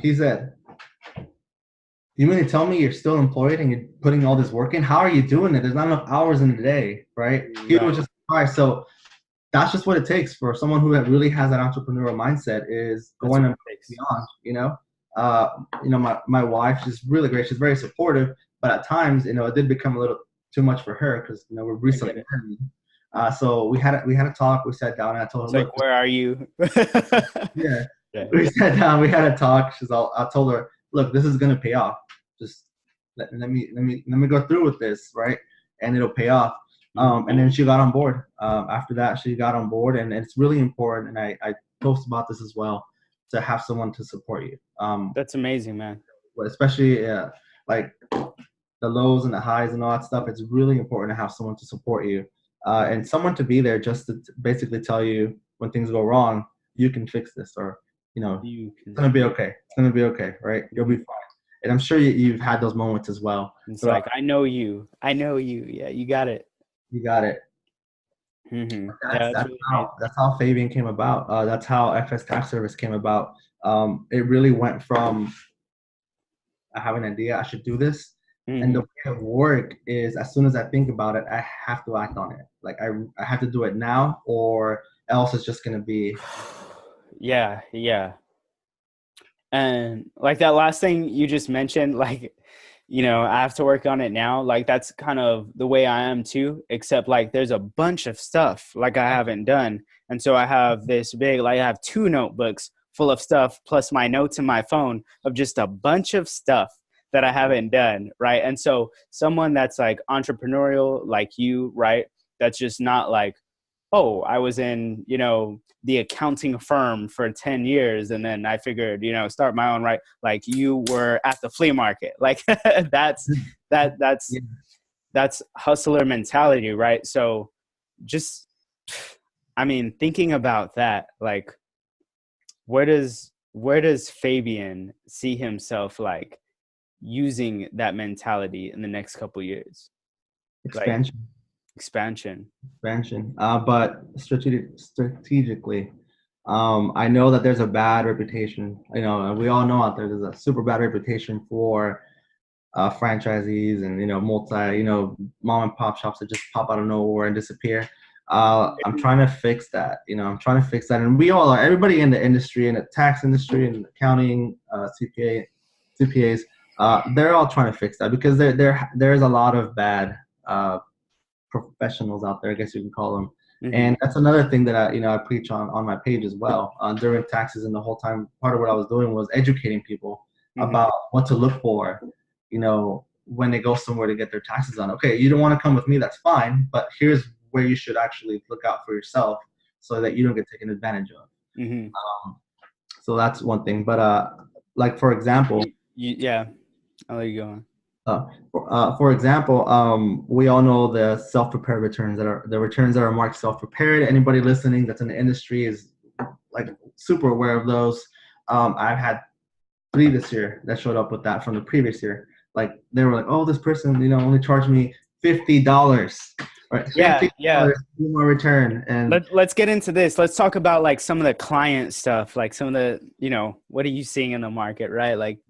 he said, "You mean to tell me you're still employed and you're putting all this work in? How are you doing it? There's not enough hours in the day, right?" He was just surprised. So that's just what it takes for someone who really has that entrepreneurial mindset, is going and beyond. My wife, she's really great. She's very supportive, but at times, it did become a little too much for her, because we're recently married. So we had a talk. We sat down, and I told her, "Look, where are you?" Yeah. We sat down. We had a talk. I told her, "Look, this is gonna pay off. Just let me go through with this, right? And it'll pay off." And then she got on board. After that, she got on board, and it's really important. And I post about this as well, to have someone to support you. That's amazing, man. Especially like the lows and the highs and all that stuff. It's really important to have someone to support you, and someone to be there just to basically tell you when things go wrong, you can fix this, or it's gonna be okay. It's gonna be okay, right? You'll be fine. And I'm sure you've had those moments as well. It's like, I know you. Yeah, you got it. You got it. Yeah, that's That's really amazing. how Fabian came about. That's how FS Tax Service came about. It really went from I have an idea, I should do this. And the Hmm. way it work is as soon as I think about it, I have to act on it. Like I have to do it now or else it's just gonna be Yeah, yeah. And like that last thing you just mentioned, like, I have to work on it now. Like that's kind of the way I am too, except like there's a bunch of stuff like I haven't done. And so I have this big, like I have two notebooks full of stuff plus my notes in my phone of just a bunch of stuff that I haven't done. Right. And so someone that's like entrepreneurial like you, right? That's just not like, oh, I was in, the accounting firm for 10 years and then I figured, start my own, right? Like you were at the flea market. Like that's that that's yeah, that's hustler mentality, right? So just I mean, thinking about that, like where does Fabian see himself like using that mentality in the next couple years? Like expansion. expansion. Expansion. But strategically, I know that there's a bad reputation. We all know out there's a super bad reputation for franchisees and multi mom and pop shops that just pop out of nowhere and disappear. I'm trying to fix that. I'm trying to fix that, and we all are. Everybody in the industry, in the tax industry, and accounting, CPAs, they're all trying to fix that because there's a lot of bad professionals out there, I guess you can call them. Hmm. And that's another thing that I preach on my page as well. During taxes and the whole time, part of what I was doing was educating people Hmm. about what to look for, when they go somewhere to get their taxes done. Okay, you don't want to come with me, that's fine, but here's where you should actually look out for yourself so that you don't get taken advantage of. Hmm. Um, so that's one thing. But like for example, Yeah, I'll let you go on. for example, we all know the self-prepared returns that are the returns that are marked self-prepared. Anybody listening that's in the industry is like super aware of those. I've had 3 this year that showed up with that from the previous year. Like they were like, "Oh, this person, only charged me $50, right? Yeah, yeah. $50 for my return." And Let's get into this. Let's talk about like some of the client stuff, like some of the, what are you seeing in the market, right? Like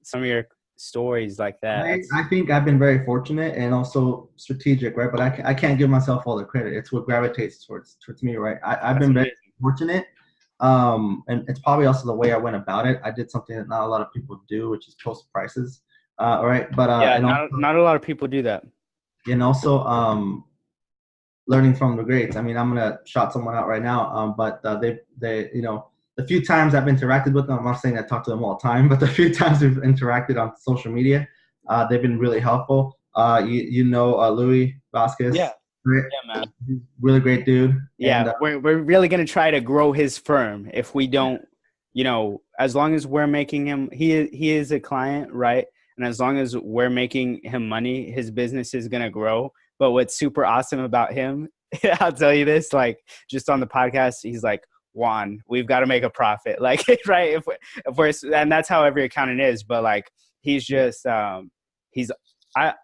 some of your stories like that. I think I've been very fortunate and also strategic, right? But I can't give myself all the credit. It's what gravitates towards me, right? I've That's been very amazing. fortunate, and it's probably also the way I went about it. I did something that not a lot of people do, which is post prices, right? But Yeah, not a lot of people do that. and also learning from the greats. I mean, I'm gonna shout someone out right now, but they the few times I've interacted with them, I'm not saying I talk to them all the time, but the few times we've interacted on social media, they've been really helpful. Louis Yeah, Vasquez, great, yeah, man. really great dude, and Yeah, we're really gonna try to grow his firm. If we don't, as long as we're making him, he is a client, right? And as long as we're making him money, his business is gonna grow. But what's super awesome about him, I'll tell you this, like just on the podcast, he's like, Juan, we've got to make a profit, like right? If we're and that's how every accountant is. But like he's just he's I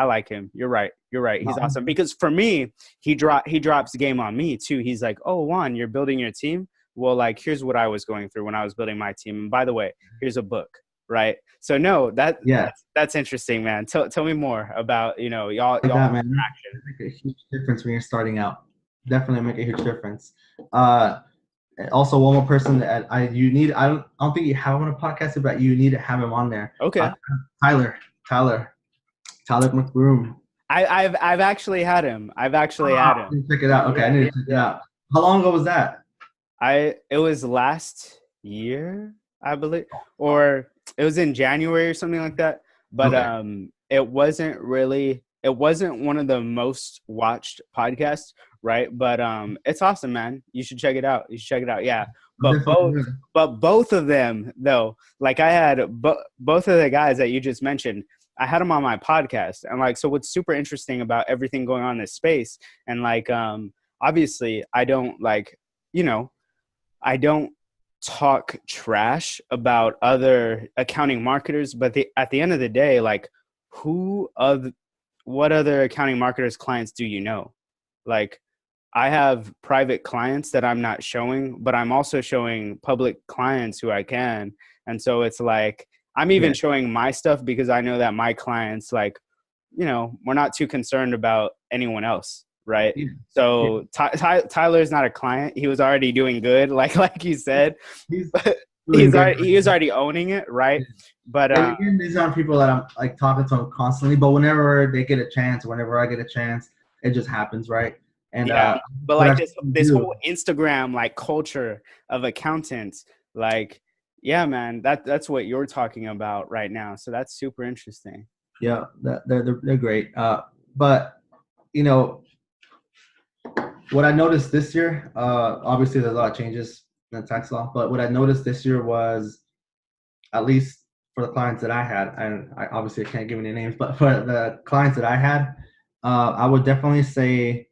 like him. You're right. You're right. He's awesome because for me, he drops game on me too. He's like, "Oh, Juan, you're building your team. Well, like here's what I was going through when I was building my team. And by the way, here's a book, right?" So no, yeah, that's interesting, man. Tell me more about like y'all that, man. interaction. It make a huge difference when you're starting out. Definitely make a huge difference. Uh, Also, one more person that you need. I don't think you have him on a podcast, but you need to have him on there. Okay, Tyler, Tyler, Tyler McBroom. I've actually had him. I've actually Ah, had I him. need to check it out. Okay, I Yeah, need yeah, to check it yeah. out. How long ago was that? It was last year, I believe, or it was in January or something like that. But Okay. it wasn't one of the most watched podcasts, right? But it's awesome, man. You should check it out. You should check it out. Yeah. I'm But definitely both good. but both of them though, like I had both of the guys that you just mentioned, I had them on my podcast. And like so what's super interesting about everything going on in this space and like obviously I don't like, you know, I don't talk trash about other accounting marketers, but at the end of the day, like who of what other accounting marketers clients do you know? Like I have private clients that I'm not showing, but I'm also showing public clients who I can. And so it's like, I'm even Yeah. showing my stuff because I know that my clients, like, we're not too concerned about anyone else. Right. Yeah. Yeah. So Tyler is not a client. He was already doing good. Like you said, He's but doing great. he was already owning it. Right. But, And again, these aren't people that I'm like talking to them constantly, but whenever they get a chance, whenever I get a chance, it just happens, right? And yeah, but what I like try to this do, whole Instagram like culture of accountants, like, yeah, man, that's what you're talking about right now. So that's super interesting. yeah, they're great. But you know what I noticed this year, obviously there's a lot of changes in the tax law, but what I noticed this year was, at least for the clients that I had, and I obviously can't give any names, but for the clients that I had, I would definitely say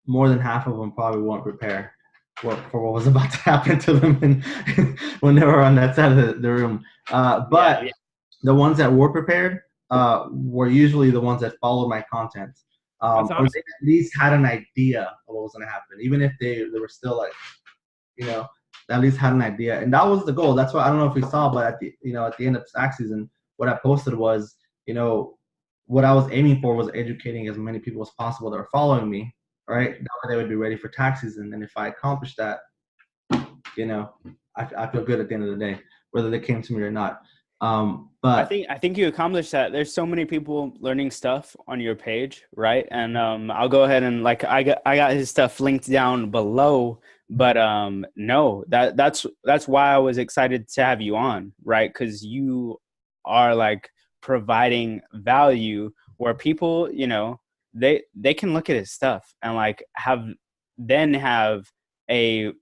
more than half of them probably weren't prepared for what was about to happen to them when they were on that side of the room. But the ones that were prepared were usually the ones that followed my content. That's Or awesome. they at least had an idea of what was going to happen, even if they were still like, you know, at least had an idea. And that was the goal. That's why I don't know if we saw, but at the end of tax season, what I posted was, what I was aiming for was educating as many people as possible that are following me, right? That way they would be ready for tax season. And if I accomplished that, I feel good at the end of the day, whether they came to me or not. But I think you accomplished that. There's so many people learning stuff on your page, right? And I'll go ahead and like I got his stuff linked down below. But no, that's why I was excited to have you on, right? Because you are like providing value where people, they can look at his stuff and like have a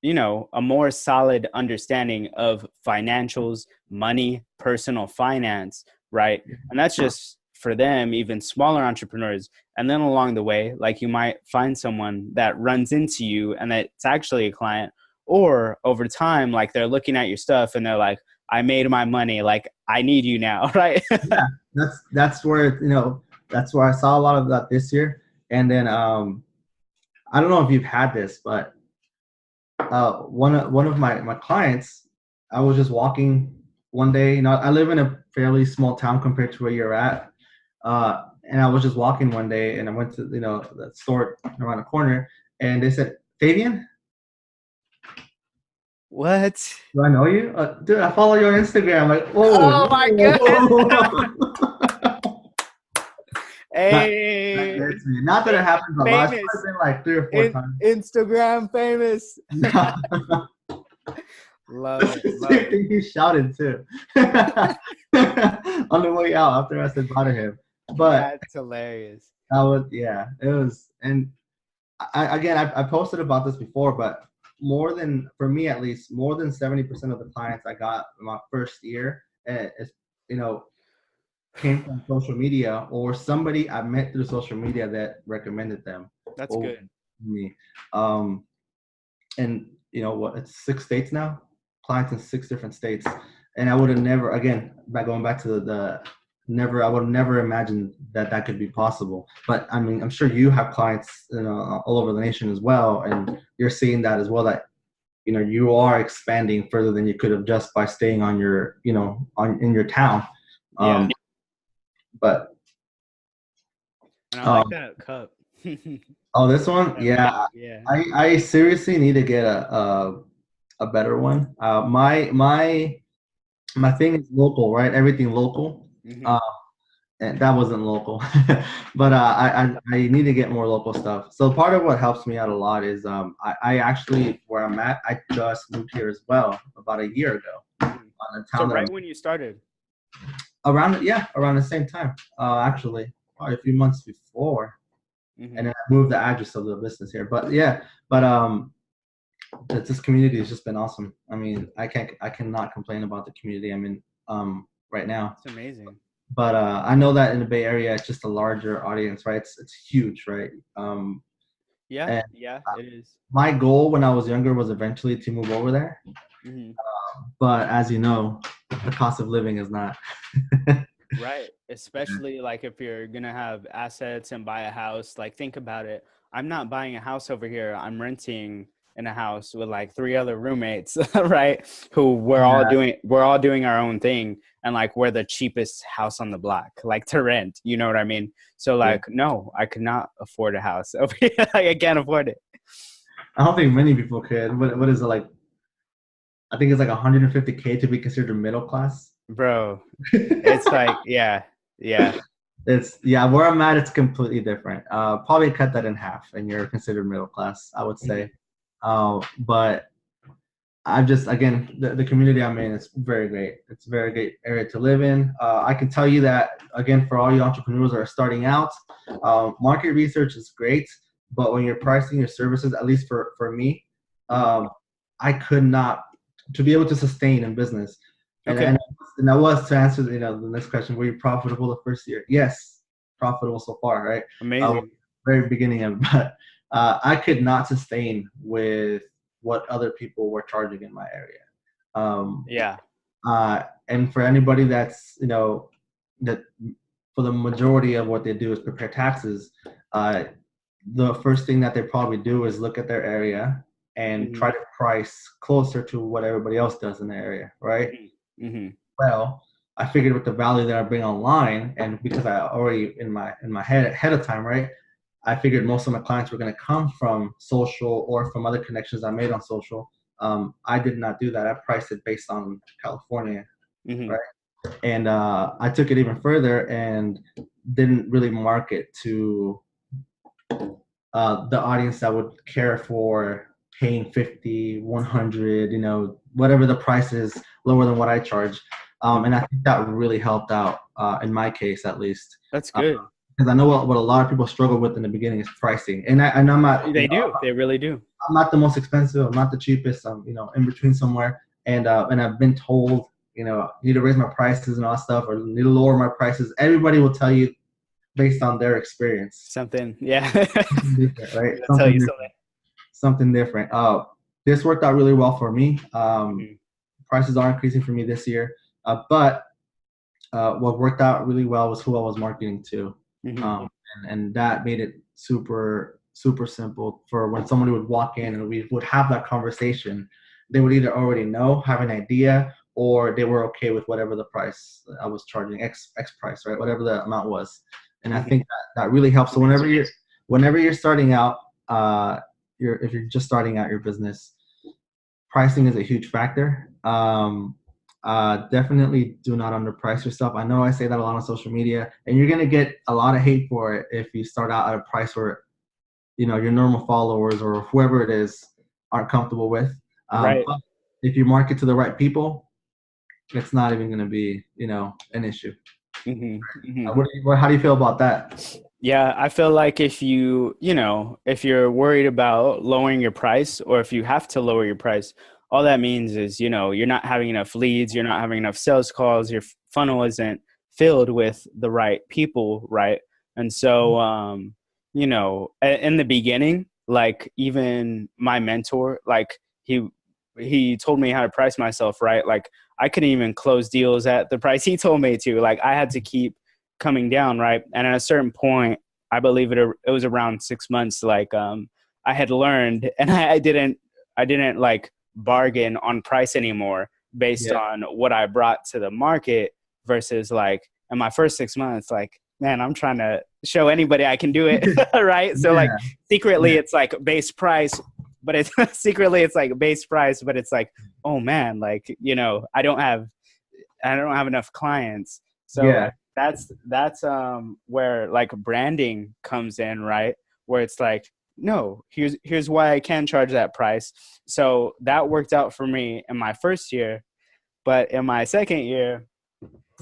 a more solid understanding of financials, money, personal finance, right? And that's just for them, even smaller entrepreneurs. And then along the way, like you might find someone that runs into you and that's actually a client, or over time, like they're looking at your stuff and they're like, I made my money, like I need you now, right? yeah, that's where that's where I saw a lot of that this year. And then I don't know if you've had this, but one of my clients, I was just walking one day. I live in a fairly small town compared to where you're at, and I was just walking one day, and I went to the store around the corner, and they said, "Fabian, What? do I know you, dude? I follow you on Instagram." Like, Oh my god! whoa. Hey, That's me. Not that it happens a lot. famous. It's been like 3 or 4 times. Instagram famous. Love it. The Love same it. thing he shouted too on the way out after I said bye to him. But That's hilarious. it was. And I posted about this before, but for me at least, more than 70% of the clients I got in my first year, is, came from social media or somebody I met through social media that recommended them. That's over good. me. And it's 6 states now, clients in 6 different states. And I would have never, again, going back to I would have never imagined that could be possible. But I mean, I'm sure you have clients, all over the nation as well, and you're seeing that as well, that you are expanding further than you could have just by staying on your, in your town. Yeah. But And I like that cup. oh, this one, yeah. Yeah. I seriously need to get a better one. My thing is local, right? Everything local. Mhm. And that wasn't local, but I need to get more local stuff. So part of what helps me out a lot is I actually, where I'm at, I just moved here as well about a year ago. On the So town right when you started. around the same time, actually probably a few months before. Mhm. And then I moved the address of the business here. But this community has just been awesome. I mean, I cannot complain about the community I'm in right now. It's amazing. But I know that in the Bay Area, it's just a larger audience, right? It's huge, right? Yeah, And it is. my goal when I was younger was eventually to move over there. Mhm. But as you know, the cost of living is not. Right. Especially like if you're going to have assets and buy a house, like think about it. I'm not buying a house over here. I'm renting in a house with like three other roommates, right? Who Yeah, we're all doing our own thing, and like we're the cheapest house on the block, like to rent, you know what I mean? So yeah. like no, I could not afford a house over here. Like, I can't afford it. I don't think many people could. What is it like? I think it's like 150K to be considered middle class. Bro, it's like yeah. It's yeah, where I'm at, it's completely different. Probably cut that in half, and you're considered middle class, I would Mhm. say. But I'm just again the community I'm in is very great. It's a very great area to live in. I can tell you that again for all you entrepreneurs that are starting out, market research is great, but when you're pricing your services, at least for me, Mhm. um, I could not to be able to sustain in business. And Okay. and, and that was to answer the next question. Were you profitable the first year? Yes, profitable so far, right? Amazing. Very beginning of, but I could not sustain with what other people were charging in my area. Um, Yeah. and for anybody that's that for the majority of what they do is prepare taxes, uh, the first thing that they probably do is look at their area and Mhm. try to price closer to what everybody else does in the area, right? Mhm. Mhm. Well, I figured with the value that I bring online, and because I already in my head ahead of time, right? I figured most of my clients were going to come from social or from other connections I made on social. I did not do that. I priced it based on California, Mhm. right? And I took it even further and didn't really market to the audience that would care for paying 50, 100, whatever the price is lower than what I charge. And I think that really helped out in my case, at least. That's Uh, good. because I know what a lot of people struggle with in the beginning is pricing, and I'm not, They do. They really do. I'm not the most expensive, I'm not the cheapest, I'm in between somewhere, and I've been told, need to raise my prices and all that stuff, or need to lower my prices. Everybody will tell you based on their experience, Something. Yeah. something different, right? They'll tell Something you different, something. something different. This worked out really well for me. Mhm. Prices are increasing for me this year, but what worked out really well was who I was marketing to, Mhm. and that made it super super simple for when somebody would walk in and we would have that conversation. They would either already know, have an idea, or they were okay with whatever the price I was charging, X price, right? Whatever the amount was, and I Mhm. think that really helps. So whenever you're starting out, if you're just starting out your business, pricing is a huge factor. Definitely do not underprice yourself. I know I say that a lot on social media, and you're gonna get a lot of hate for it if you start out at a price where your normal followers or whoever it is aren't comfortable with. Right. But if you market to the right people, it's not even gonna be an issue. Mhm. Mhm. How do you feel about that? Yeah, I feel like if you're worried about lowering your price, or if you have to lower your price, all that means is, you're not having enough leads, you're not having enough sales calls, your funnel isn't filled with the right people, right? And so, in the beginning, like even my mentor, like he told me how to price myself, right? Like I couldn't even close deals at the price he told me to. Like I had to keep coming down, right? And at a certain point, I believe it was around 6 months, like I had learned, and I didn't like bargain on price anymore based Yeah, on what I brought to the market, versus like in my first 6 months, like man, I'm trying to show anybody I can do it, right? So like yeah, secretly yeah, it's like base price, but it's secretly it's like base price, but it's like, oh man, like I don't have enough clients. So yeah, that's where like branding comes in, right? Where it's like, no, here's why I can charge that price. So that worked out for me in my first year, but in my second year,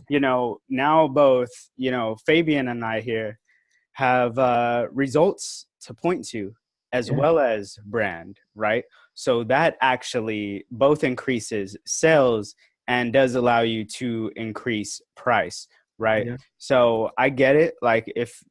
now both, Fabian and I here have results to point to, as yeah, well as brand, right? So that actually both increases sales and does allow you to increase price, right? yeah, So I get it. Like if,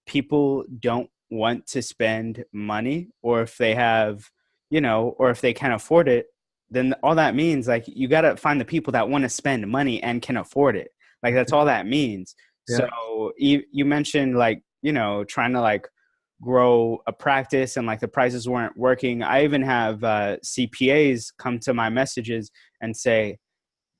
people don't want to spend money, or if they have, or if they can't afford it, then all that means like you got to find the people that want to spend money and can afford it. Like that's all that means. Yeah. So you mentioned like, trying to like grow a practice and like the prices weren't working. I even have CPAs come to my messages and say,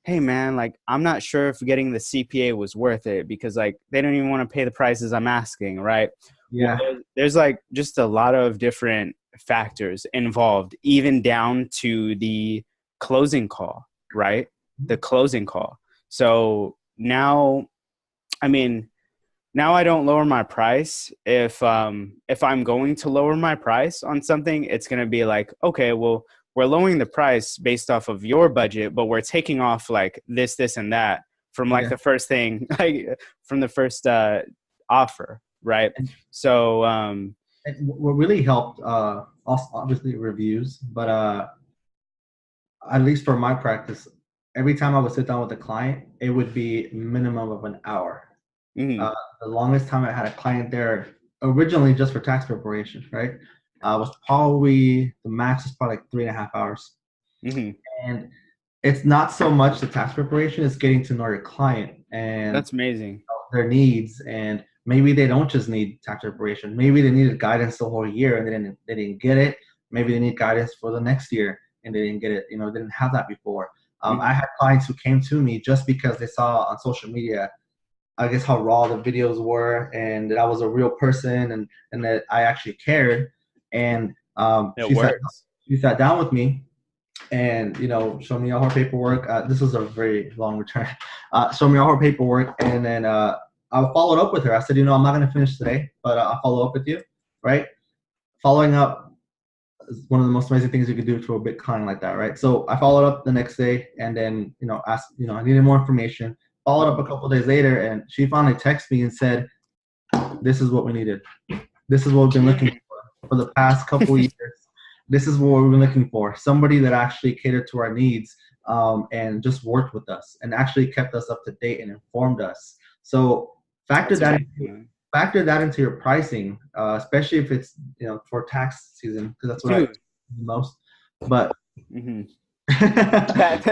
hey man, like I'm not sure if getting the CPA was worth it because like they don't even want to pay the prices I'm asking, right? Well, Yeah. there's like just a lot of different factors involved, even down to the closing call, right? The closing call. So now, I mean, now I don't lower my price. If I'm going to lower my price on something, it's going to be like, okay, well, we're lowering the price based off of your budget, but we're taking off like this, and that from like Yeah. the first thing, like from the first offer, right? And, So, and what really helped, also obviously reviews, but at least for my practice, every time I would sit down with a client, it would be minimum of an hour. mhm, The longest time I had a client there, originally just for tax preparation, right? Was probably the max is probably like 3.5 hours. mhm. And it's not so much the tax preparation; it's getting to know your client and That's amazing. their needs. And maybe they don't just need tax preparation. Maybe they needed guidance the whole year and they didn't get it. Maybe they need guidance for the next year and they didn't get it. They didn't have that before. I Mhm. had clients who came to me just because they saw on social media, I guess, how raw the videos were and that I was a real person and that I actually cared. And It works. she sat down with me and showed me all her paperwork. This was a very long return. Showed me all her paperwork, and then I followed up with her. I said, I'm not going to finish today, but I'll follow up with you, right? Following up is one of the most amazing things you could do to a big client like that, right? So I followed up the next day, and then asked, I needed more information. Followed up a couple of days later, and she finally texted me and said, "This is what we needed. This is what we've been looking for the past couple of years. This is what we've been looking for. Somebody that actually catered to our needs and just worked with us and actually kept us up to date and informed us." So factor That's that amazing, man. factor that into your pricing, especially if it's for tax season, because that's what I do Dude. the most. But Mhm.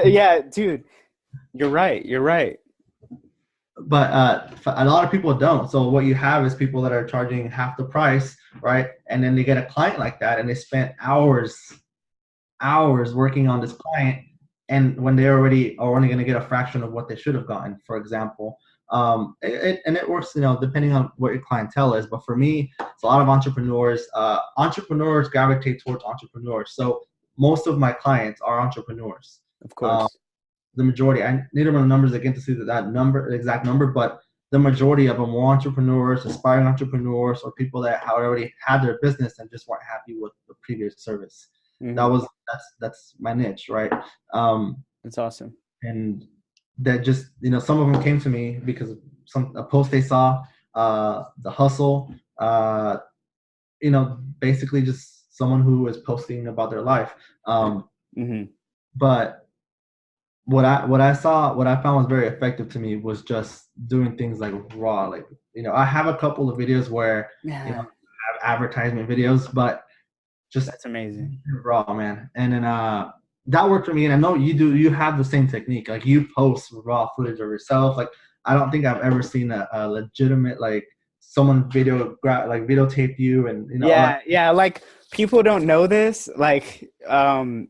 Yeah, dude, you're right. You're right. but a lot of people don't. So what you have is people that are charging half the price, right? And then they get a client like that, and they spent hours working on this client, and when they already are only going to get a fraction of what they should have gotten, for example. And it works, depending on what your clientele is. But for me, it's a lot of entrepreneurs. Entrepreneurs gravitate towards entrepreneurs. So most of my clients are entrepreneurs. Of Um, course. the majority. I need to run the numbers again to see the exact number, but the majority of them were entrepreneurs, aspiring entrepreneurs, or people that had already had their business and just weren't happy with the previous service. Mhm. That's my niche, right? Um, That's awesome. and that just some of them came to me because of a post they saw, the hustle, basically just someone who is posting about their life. Mhm. But what I found was very effective to me was just doing things like raw. Like, I have a couple of videos where I Yeah, have advertisement videos, but just that's amazing. raw, man. And then that worked for me. And I know you have the same technique. Like, you post raw footage of yourself. Like, I don't think I've ever seen a legitimate, like, someone videotape you and all that. Yeah, yeah, like people don't know this. Like, I'm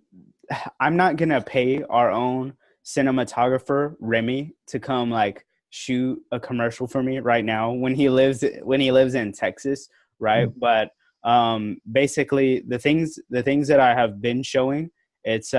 not gonna pay our own cinematographer, Remy, to come like shoot a commercial for me right now when he lives in Texas, right? But basically the things that I have been showing, it's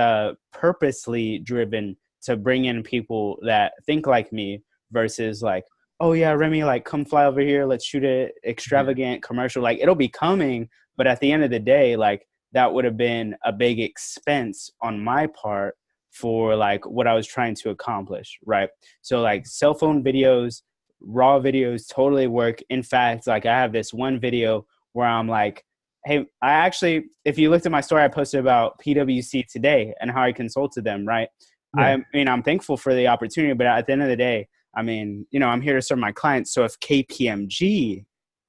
purposely driven to bring in people that think like me versus like, oh yeah, Remy, like come fly over here, let's shoot a Yeah. extravagant commercial. Like it'll be coming, but at the end of the day, like that would have been a big expense on my part for like what I was trying to accomplish, right? So like cell phone videos, raw videos totally work. In fact, like I have this one video where I'm like, hey, I actually, if you looked at my story, I posted about PwC today and how I consulted them, right? Yeah. I'm thankful for the opportunity, but at the end of the day, I mean, I'm here to serve my clients. So if KPMG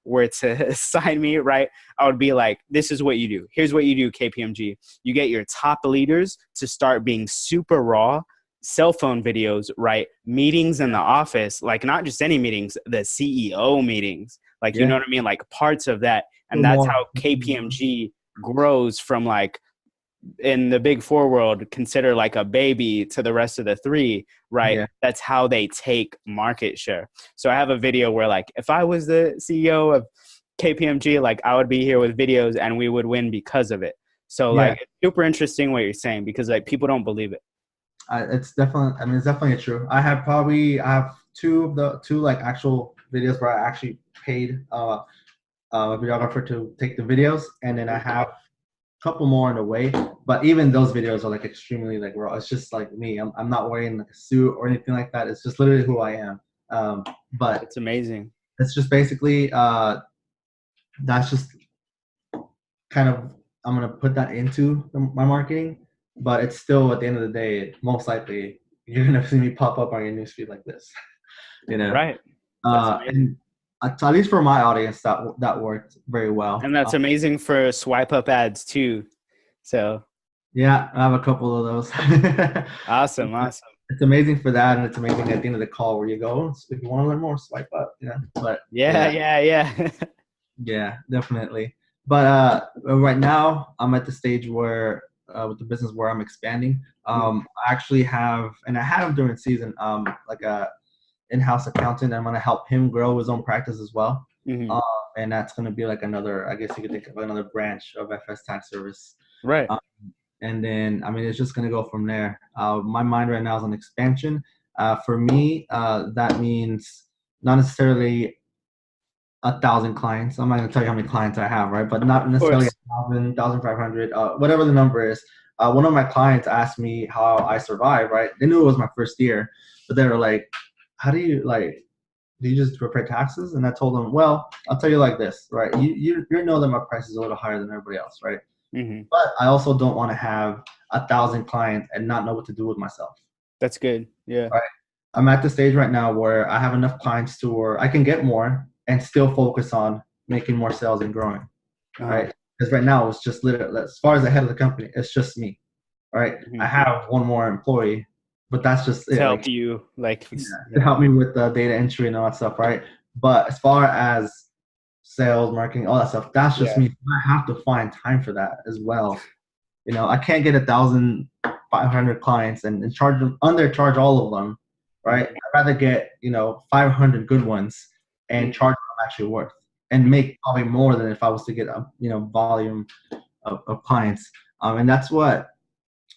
were to sign me, right, I would be like, this is what you do. Here's what you do, KPMG. You get your top leaders to start being super raw, cell phone videos, right? Meetings in the office, like not just any meetings, the CEO meetings, like, you know Yeah. what I mean? Like parts of that. And that's More. how KPMG grows from like, in the big four world, consider like a baby to the rest of the three, right? Yeah. That's how they take market share. So I have a video where like, if I was the CEO of KPMG, like I would be here with videos and we would win because of it. So Yeah. like, it's super interesting what you're saying, because like people don't believe it. It's definitely, I mean, it's definitely true. I have two like actual videos where I actually paid a videographer to take the videos, and then I have a couple more in the way. But even those videos are like extremely like raw. It's just like me. I'm not wearing like a suit or anything like that. It's just literally who I am. But It's amazing. it's just basically that's just kind of, I'm gonna put that into my marketing. But it's still, at the end of the day, most likely you're gonna see me pop up on your newsfeed like this, you know. Right. That's amazing. And at least for my audience, that worked very well. And that's amazing for swipe up ads too. So Yeah, I have a couple of those. awesome. Awesome. It's amazing for that, and it's amazing at the end of the call where you go, if you want to learn more, swipe up. You know, but Yeah. yeah, definitely. But right now, I'm at the stage where with the business where I'm expanding. I actually have, and I have during season, like a in-house accountant. I'm gonna help him grow his own practice as well. Mhm. And that's gonna be like another, I guess you could think of another branch of FS Tax Service. Right. And then, I mean, it's just gonna go from there. My mind right now is on expansion. For me, that means not necessarily 1,000 clients. I'm not gonna tell you how many clients I have, right? But not necessarily 1,000, 1,500, whatever the number is. One of my clients asked me how I survived, right? They knew it was my first year, but they were like, how do you do you just prepare taxes? And I told them, well, I'll tell you like this, right? You know that my price is a little higher than everybody else, right? Mm-hmm. But I also don't want to have 1,000 clients and not know what to do with myself. That's good. Yeah. Right. I'm at the stage right now where I have enough clients to where I can get more and still focus on making more sales and growing. Right. Because right now it's just literally, as far as the head of the company, it's just me. Right. Mm-hmm. I have one more employee, but that's just it. To help you, to help me with the data entry and all that stuff, right? But as far as sales, marketing, all that stuff, that's just me. I have to find time for that as well. You know, I can't get 1,500 clients and charge them, undercharge all of them, right? I'd rather get 500 good ones and charge them actually worth, and make probably more than if I was to get a volume of clients. And that's what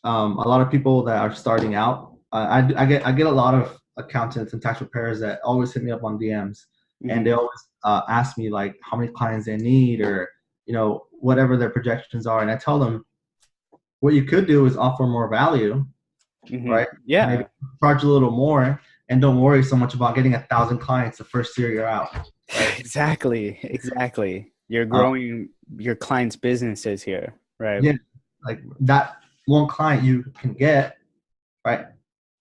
a lot of people that are starting out. I get a lot of accountants and tax preparers that always hit me up on DMs, and they always ask me like how many clients they need, or whatever their projections are, and I tell them what you could do is offer more value, right? Yeah. Maybe charge a little more, and don't worry so much about getting 1,000 clients the first year you're out. Right? Exactly. You're growing your clients' businesses here, right? Yeah, like that one client you can get, right?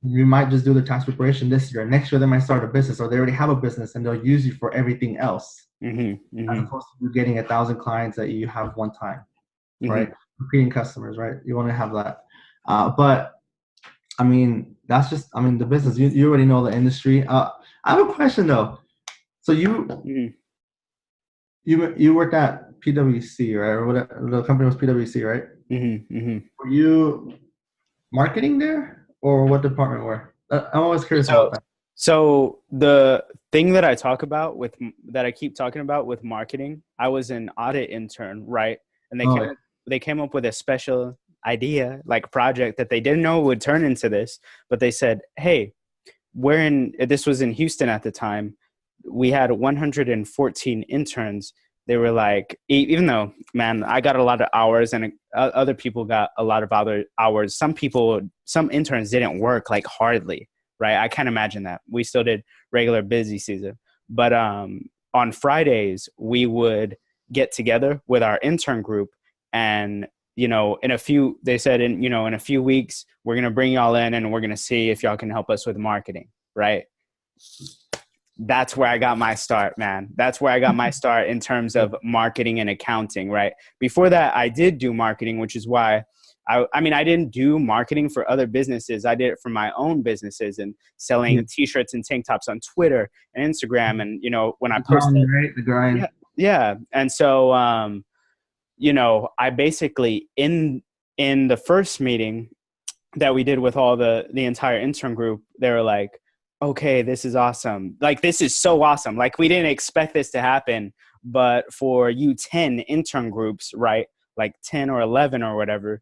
You might just do the tax preparation this year. Next year, they might start a business, or they already have a business, and they'll use you for everything else. As opposed to you getting 1,000 clients that you have one time, right? Repeating customers, right? You want to have that. But I mean, that's just, the business. You already know the industry. I have a question though. So you worked at PwC, right? Or whatever, the company was PwC, right? Were you marketing there, or what department were? I'm always curious about that. So the thing that I keep talking about with marketing, I was an audit intern, right? And they came up with a special idea, like project that they didn't know would turn into this, but they said, hey, this was in Houston at the time. We had 114 interns. They were like, even though, man, I got a lot of hours and other people got a lot of other hours. Some interns didn't work like hardly, right? I can't imagine that. We still did regular busy season. But on Fridays, we would get together with our intern group, and in a few weeks, we're going to bring y'all in and we're going to see if y'all can help us with marketing, right? That's where I got my start, man. That's where I got my start in terms of marketing and accounting, right? Before that, I did do marketing, which is why I mean, I didn't do marketing for other businesses. I did it for my own businesses and selling t-shirts and tank tops on Twitter and Instagram. And, you know, when I posted, the grind. yeah, yeah. And so, you know, I basically in the first meeting that we did with all the entire intern group, they were like, okay, this is awesome. Like, this is so awesome. Like, we didn't expect this to happen, but for you 10 intern groups, right? Like 10 or 11 or whatever,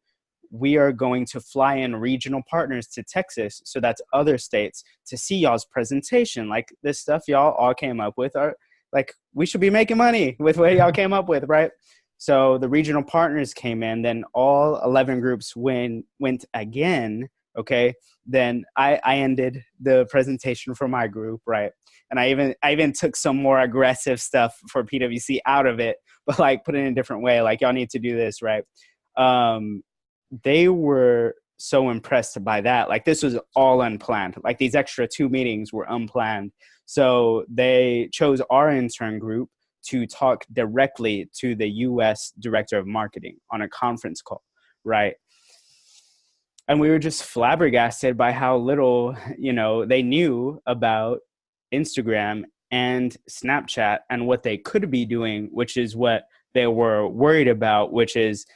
we are going to fly in regional partners to Texas. So that's other states to see y'all's presentation. Like, this stuff y'all all came up with are like, we should be making money with what y'all came up with, right? So the regional partners came in, then all 11 groups went again. Okay. Then I ended the presentation for my group. Right. And I even took some more aggressive stuff for PwC out of it, but like put it in a different way. Like, y'all need to do this. Right. They were so impressed by that. Like, this was all unplanned. Like, these extra 2 meetings were unplanned. So they chose our intern group to talk directly to the US director of marketing on a conference call, right? And we were just flabbergasted by how little, you know, they knew about Instagram and Snapchat and what they could be doing, which is what they were worried about, which is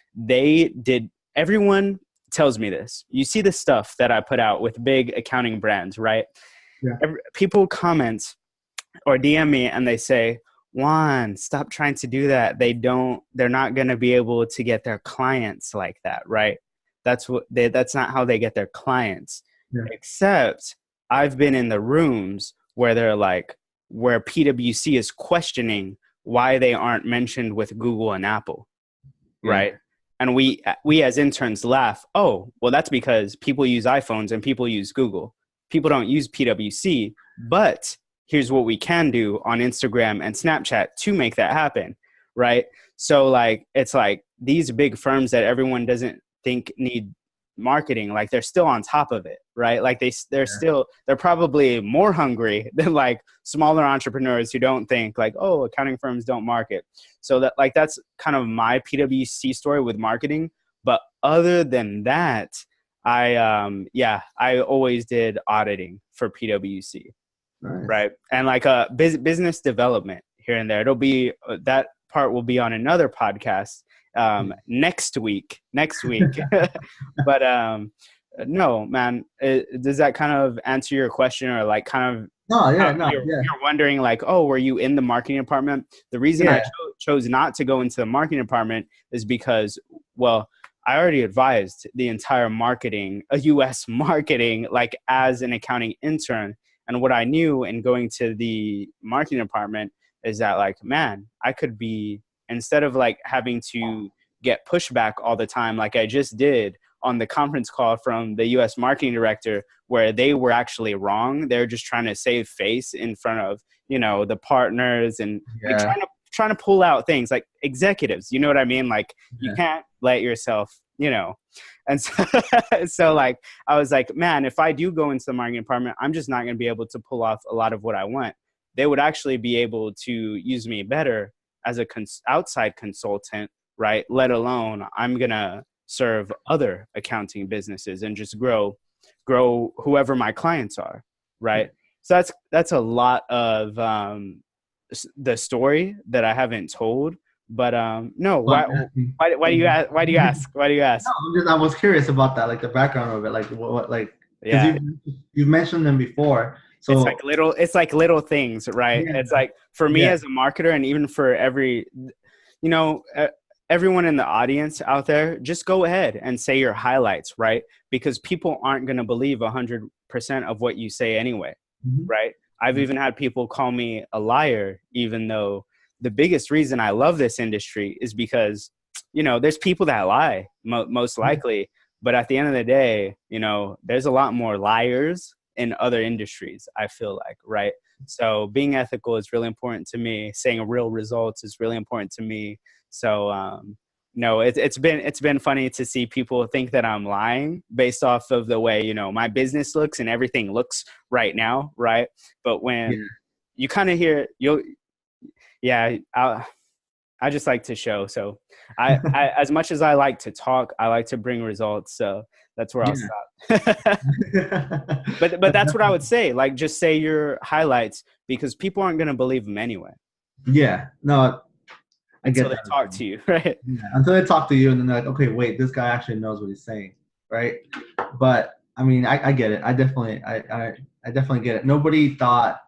everyone tells me this. You see the stuff that I put out with big accounting brands, right? Yeah. People comment or DM me and they say, Juan, stop trying to do that. They're not going to be able to get their clients like that, right? That's not how they get their clients. Yeah. Except I've been in the rooms where they're like, where PwC is questioning why they aren't mentioned with Google and Apple, right? And we as interns laugh. Oh, well, that's because people use iPhones and people use Google. People don't use PwC, but here's what we can do on Instagram and Snapchat to make that happen, right? So like, it's like these big firms that everyone doesn't think need marketing, like they're still on top of it, right? Like they're probably more hungry than like smaller entrepreneurs who don't think like, oh, accounting firms don't market. So that's kind of my PwC story with marketing. But other than that, I always did auditing for PwC. Nice. Right. And like business development here and there. It'll be, that part will be on another podcast next week. But no, man, does that kind of answer your question, or like kind of, you're wondering like, oh, were you in the marketing department? The reason I chose not to go into the marketing department is because, well, I already advised the entire marketing, US marketing, like as an accounting intern. And what I knew in going to the marketing department is that like, man, I could be, instead of like having to get pushback all the time, like I just did on the conference call from the US marketing director, where they were actually wrong. They're just trying to save face in front of, you know, the partners and like trying to pull out things like executives, you know what I mean? Like you can't let yourself, you know. And so like, I was like, man, if I do go into the marketing department, I'm just not going to be able to pull off a lot of what I want. They would actually be able to use me better as a outside consultant, right? Let alone I'm going to serve other accounting businesses and just grow whoever my clients are, right? So that's a lot of the story that I haven't told. But no, why do you ask? Why do you ask? No, I was curious about that, like the background of it, like what like, because you've mentioned them before. So it's like little things, right? Yeah. It's like for me as a marketer, and even for everyone in the audience out there, just go ahead and say your highlights, right? Because people aren't going to believe 100% of what you say anyway, right? I've even had people call me a liar, even though the biggest reason I love this industry is because, you know, there's people that lie most likely, but at the end of the day, you know, there's a lot more liars in other industries, I feel like, right? So being ethical is really important to me. Saying real results is really important to me. So, no, it's been funny to see people think that I'm lying based off of the way, you know, my business looks and everything looks right now, right? But when you kind of hear, I just like to show. So I as much as I like to talk, I like to bring results. So that's where I'll Yeah. stop. But that's what I would say. Like, just say your highlights because people aren't gonna believe them anyway Yeah. No, I until get they that as talk well. to you, right? Yeah. Until they talk to you and then they're like, okay, wait, this guy actually knows what he's saying, right? But I mean, I get it. I definitely get it. Nobody thought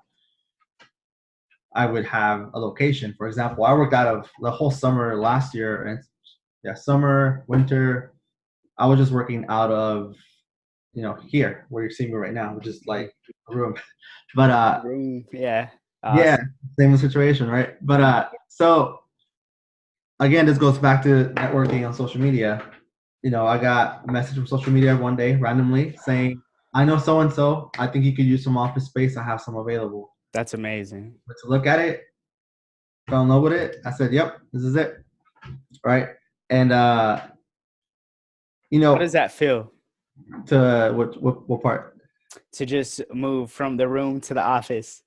I would have a location. For example, I worked out of the whole summer last year, and yeah, summer, winter. I was just working out of here where you're seeing me right now, which is like a room. But Room, yeah. yeah, Awesome. same situation, right? But so again, this goes back to networking on social media. I got a message from social media one day randomly saying, I know so and so. I think you could use some office space. I have some available. That's amazing. But to look at it, fell in love with it. I said, yep, this is it. Right. And How does that feel to what part? to just move from the room to the office?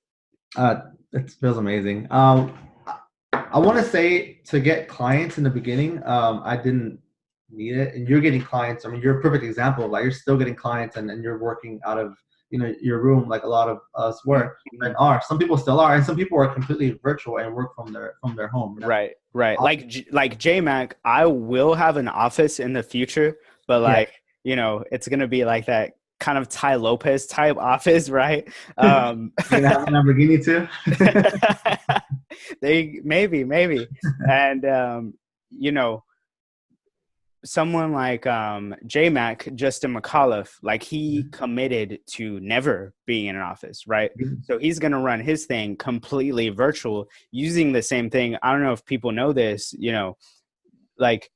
It feels amazing. I want to say to get clients in the beginning, I didn't need it, and you're getting clients. I mean, you're a perfect example. Like you're still getting clients, and you're working out of your room, like a lot of us were and are. Some people still are, and some people are completely virtual and work from their home. Right, right. Like JMac, I will have an office in the future, but Yeah. it's gonna be like that kind of Ty Lopez type office, right? You're gonna have a Lamborghini too. They maybe, and someone like JMac, Justin McAuliffe, like he committed to never being in an office, right? So he's going to run his thing completely virtual using the same thing. I don't know if people know this, like,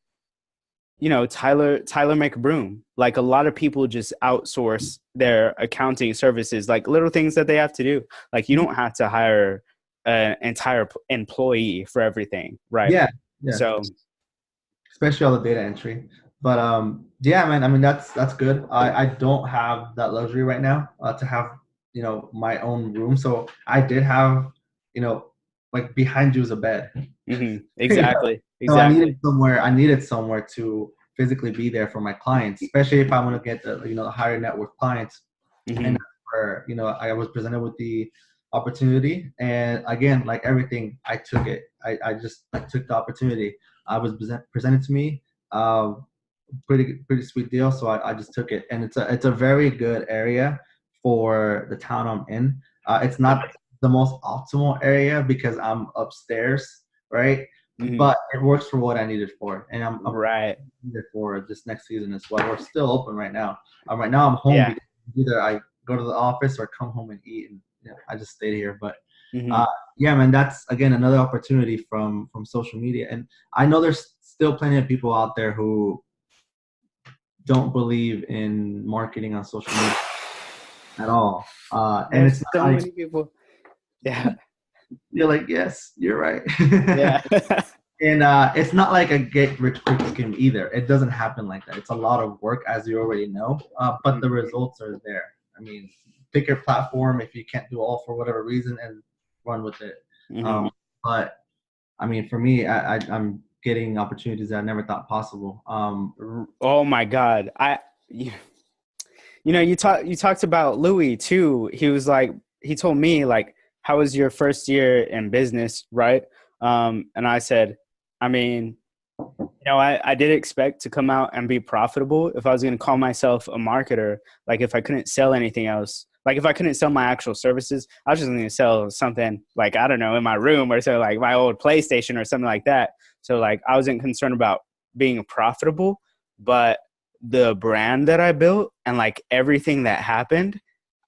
Tyler McBroom, like a lot of people just outsource their accounting services, like little things that they have to do. Like you don't have to hire an entire employee for everything, right? Yeah. Yeah. So Especially all the data entry. But yeah, man. I mean, that's good. I don't have that luxury right now to have my own room. So I did have like behind you is a bed. exactly, So I exactly. needed somewhere to physically be there for my clients, especially if I want to get the higher net worth clients. And that's where I was presented with the opportunity, and again, like everything, I took it. I took the opportunity. I was presented to me, pretty sweet deal, so I just took it, and it's a very good area for the town I'm in. It's not the most optimal area because I'm upstairs, right? But it works for what I needed for, and I'm Right. needed for this next season as well. We're still open right now. Right now I'm home Yeah. because either I go to the office or come home and eat, and I just stayed here. But yeah, man, that's again another opportunity from social media, and I know there's still plenty of people out there who don't believe in marketing on social media at all. And There's it's so not many people. Yeah. you're like, yes, you're right. Yeah. And it's not like a get rich quick scheme either. It doesn't happen like that. It's a lot of work, as you already know, but the results are there. I mean, pick your platform if you can't do all for whatever reason and run with it. But I mean, for me, I'm getting opportunities that I never thought possible. Oh my God. You talked about Louis too. He told me like, how was your first year in business, right? And I said, I mean, I did expect to come out and be profitable if I was going to call myself a marketer. Like if I couldn't sell anything else, like if I couldn't sell my actual services, I was just going to sell something like, I don't know, in my room or so, like my old PlayStation or something like that. So like I wasn't concerned about being profitable, but the brand that I built and like everything that happened,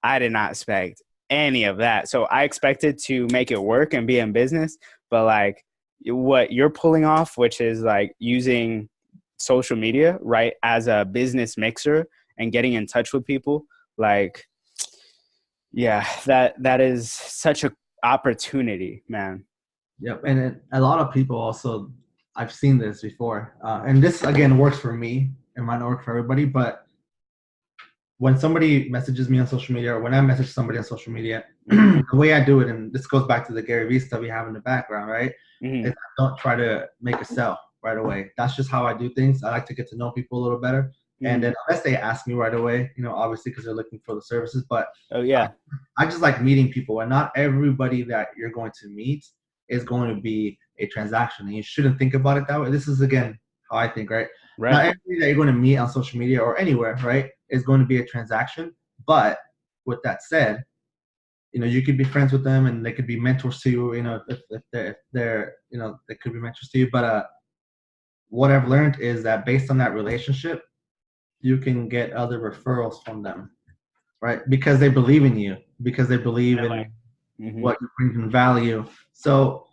I did not expect any of that. So I expected to make it work and be in business, but like what you're pulling off, which is like using social media, right, as a business mixer and getting in touch with people, like, yeah, that is such a opportunity, man. Yep, and a lot of people also, I've seen this before, and this again works for me. It might not work for everybody, but when somebody messages me on social media, or when I message somebody on social media, the way I do it, and this goes back to the Gary Vee stuff we have in the background, right? Mm-hmm. Is I don't try to make a sell right away. That's just how I do things. I like to get to know people a little better. And then unless they ask me right away, obviously because they're looking for the services, but Oh yeah. I just like meeting people, and not everybody that you're going to meet is going to be a transaction, and you shouldn't think about it that way. This is again how I think, right? Right. Not everybody that you're going to meet on social media or anywhere, right, is going to be a transaction. But with that said, you could be friends with them, and they could be mentors to you. If they're they could be mentors to you. But what I've learned is that based on that relationship, you can get other referrals from them, right? Because they believe in you, because they believe in what you bring in value. So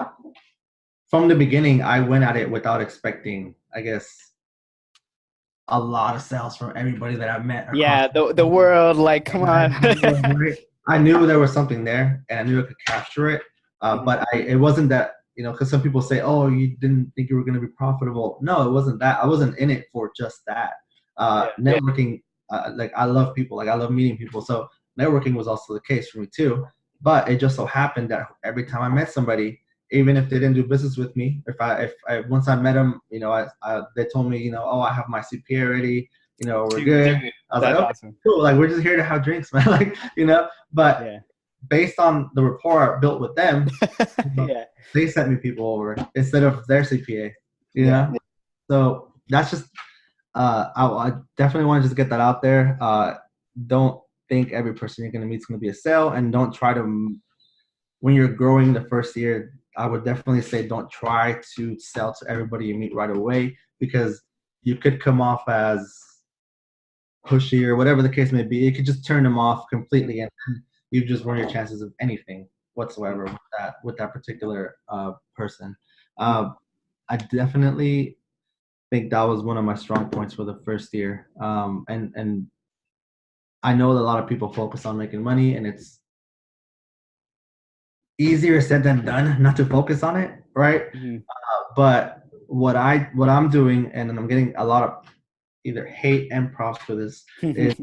from the beginning, I went at it without expecting, I guess, a lot of sales from everybody that I've met. Yeah, the world, like, come on. I knew there was something there, and I knew I could capture it. But it wasn't that, because some people say, "Oh, you didn't think you were going to be profitable." No, it wasn't that. I wasn't in it for just that. Networking, like I love people, like I love meeting people. So networking was also the case for me too. But it just so happened that every time I met somebody, even if they didn't do business with me, if I once I met them, they told me, oh, I have my CPA ready, we're good. I was like, okay, awesome. Cool. Like, we're just here to have drinks, man. Like, but based on the rapport I built with them, they sent me people over instead of their CPA, So that's just, I definitely want to just get that out there. Don't think every person you're going to meet is going to be a sale, and don't try to, when you're growing the first year, I would definitely say don't try to sell to everybody you meet right away, because you could come off as pushy or whatever the case may be. It could just turn them off completely, and you've just ruined your chances of anything whatsoever with that particular person. I definitely think that was one of my strong points for the first year. And I know that a lot of people focus on making money, and it's easier said than done not to focus on it, right? But what I'm doing, and I'm getting a lot of either hate and props for this, is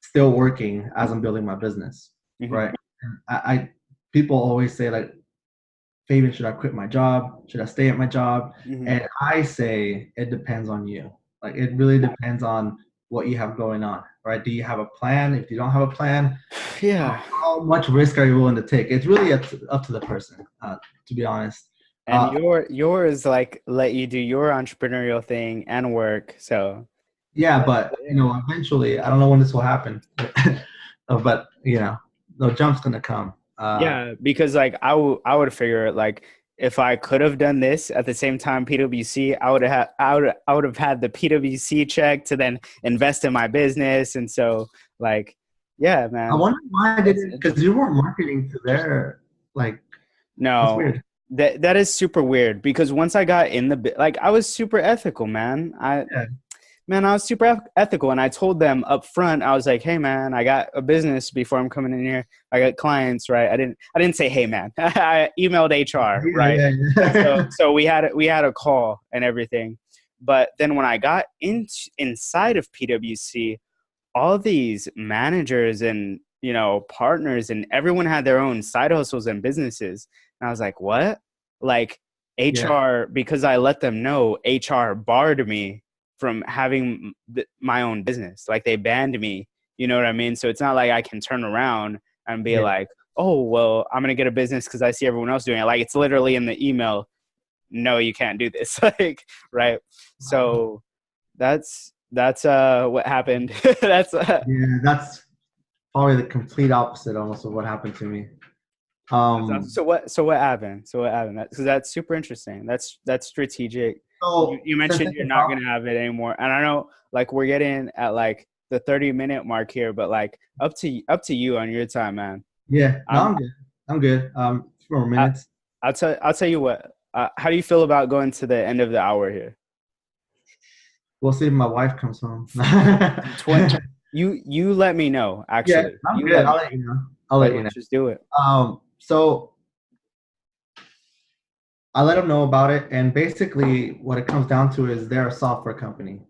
still working as I'm building my business, right? I people always say, like, Fabian, should I quit my job? Should I stay at my job? And I say it depends on you. Like, it really depends on what you have going on, right? Do you have a plan? If you don't have a plan, how much risk are you willing to take? It's really up to the person, to be honest. And yours, like, let you do your entrepreneurial thing and work. So yeah, but eventually, I don't know when this will happen, but the jump's gonna come. Because like I would figure, like, if I could have done this at the same time PwC, I would have had the PwC check to then invest in my business. And so, like, yeah, man. I wonder why I didn't, because you weren't marketing to their, like. No, that's weird. That is super weird, because once I got in like, I was super ethical, man. I was super ethical, and I told them up front, I was like, hey man, I got a business before I'm coming in here. I got clients, right? I didn't say, hey man. I emailed HR, right? So we had a call and everything. But then when I got inside of PwC, all these managers and partners and everyone had their own side hustles and businesses. And I was like, what? Like, HR, because I let them know, HR barred me from having my own business. Like, they banned me, you know what I mean? So it's not like I can turn around and be like, oh, well, I'm going to get a business because I see everyone else doing it. Like, it's literally in the email, no, you can't do this. Like, right. So that's what happened. That's probably the complete opposite almost of what happened to me. So what happened? Because that's super interesting. That's strategic. So you mentioned you're not going to have it anymore. And I know, like, we're getting at like the 30-minute mark here, but like up to you on your time, man. Yeah, no, I'm good. 4 more minutes. I'll tell you what. How do you feel about going to the end of the hour here? We'll see if my wife comes home. You let me know, actually. Yeah, I'm good. I'll let you know. I'll let you know. Just do it. So I let them know about it, and basically what it comes down to is they're a software company.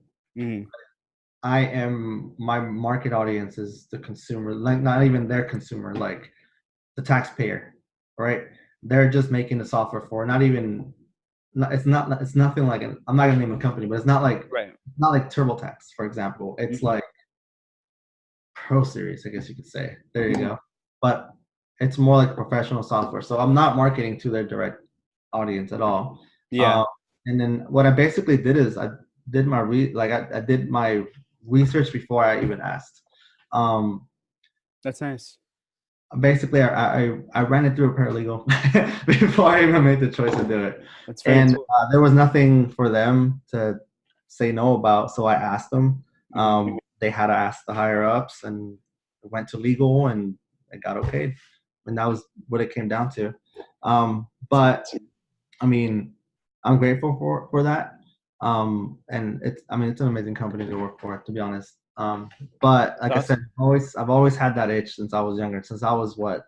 my market audience is the consumer, like not even their consumer, like the taxpayer, right? They're just making the software for not even, it's nothing like I'm not gonna name a company, but it's Right. not like TurboTax, for example. It's Mhm. like Pro Series, I guess you could say. There you Mhm. go. But it's more like professional software. So I'm not marketing to their direct audience at all. Yeah. Um, and then what I basically did is I did I did my research before I even asked. Um, That's nice. Basically, I ran it through a paralegal before I even made the choice to do it, That's very and cool. there was nothing for them to say no about. So I asked them. Mhm. They had to ask the higher ups, and went to legal, and it got okayed, and that was what it came down to. But I mean, I'm grateful for that. And it's an amazing company to work for, to be honest. But like I That's said, awesome. I've always had that itch since I was younger. Since I was what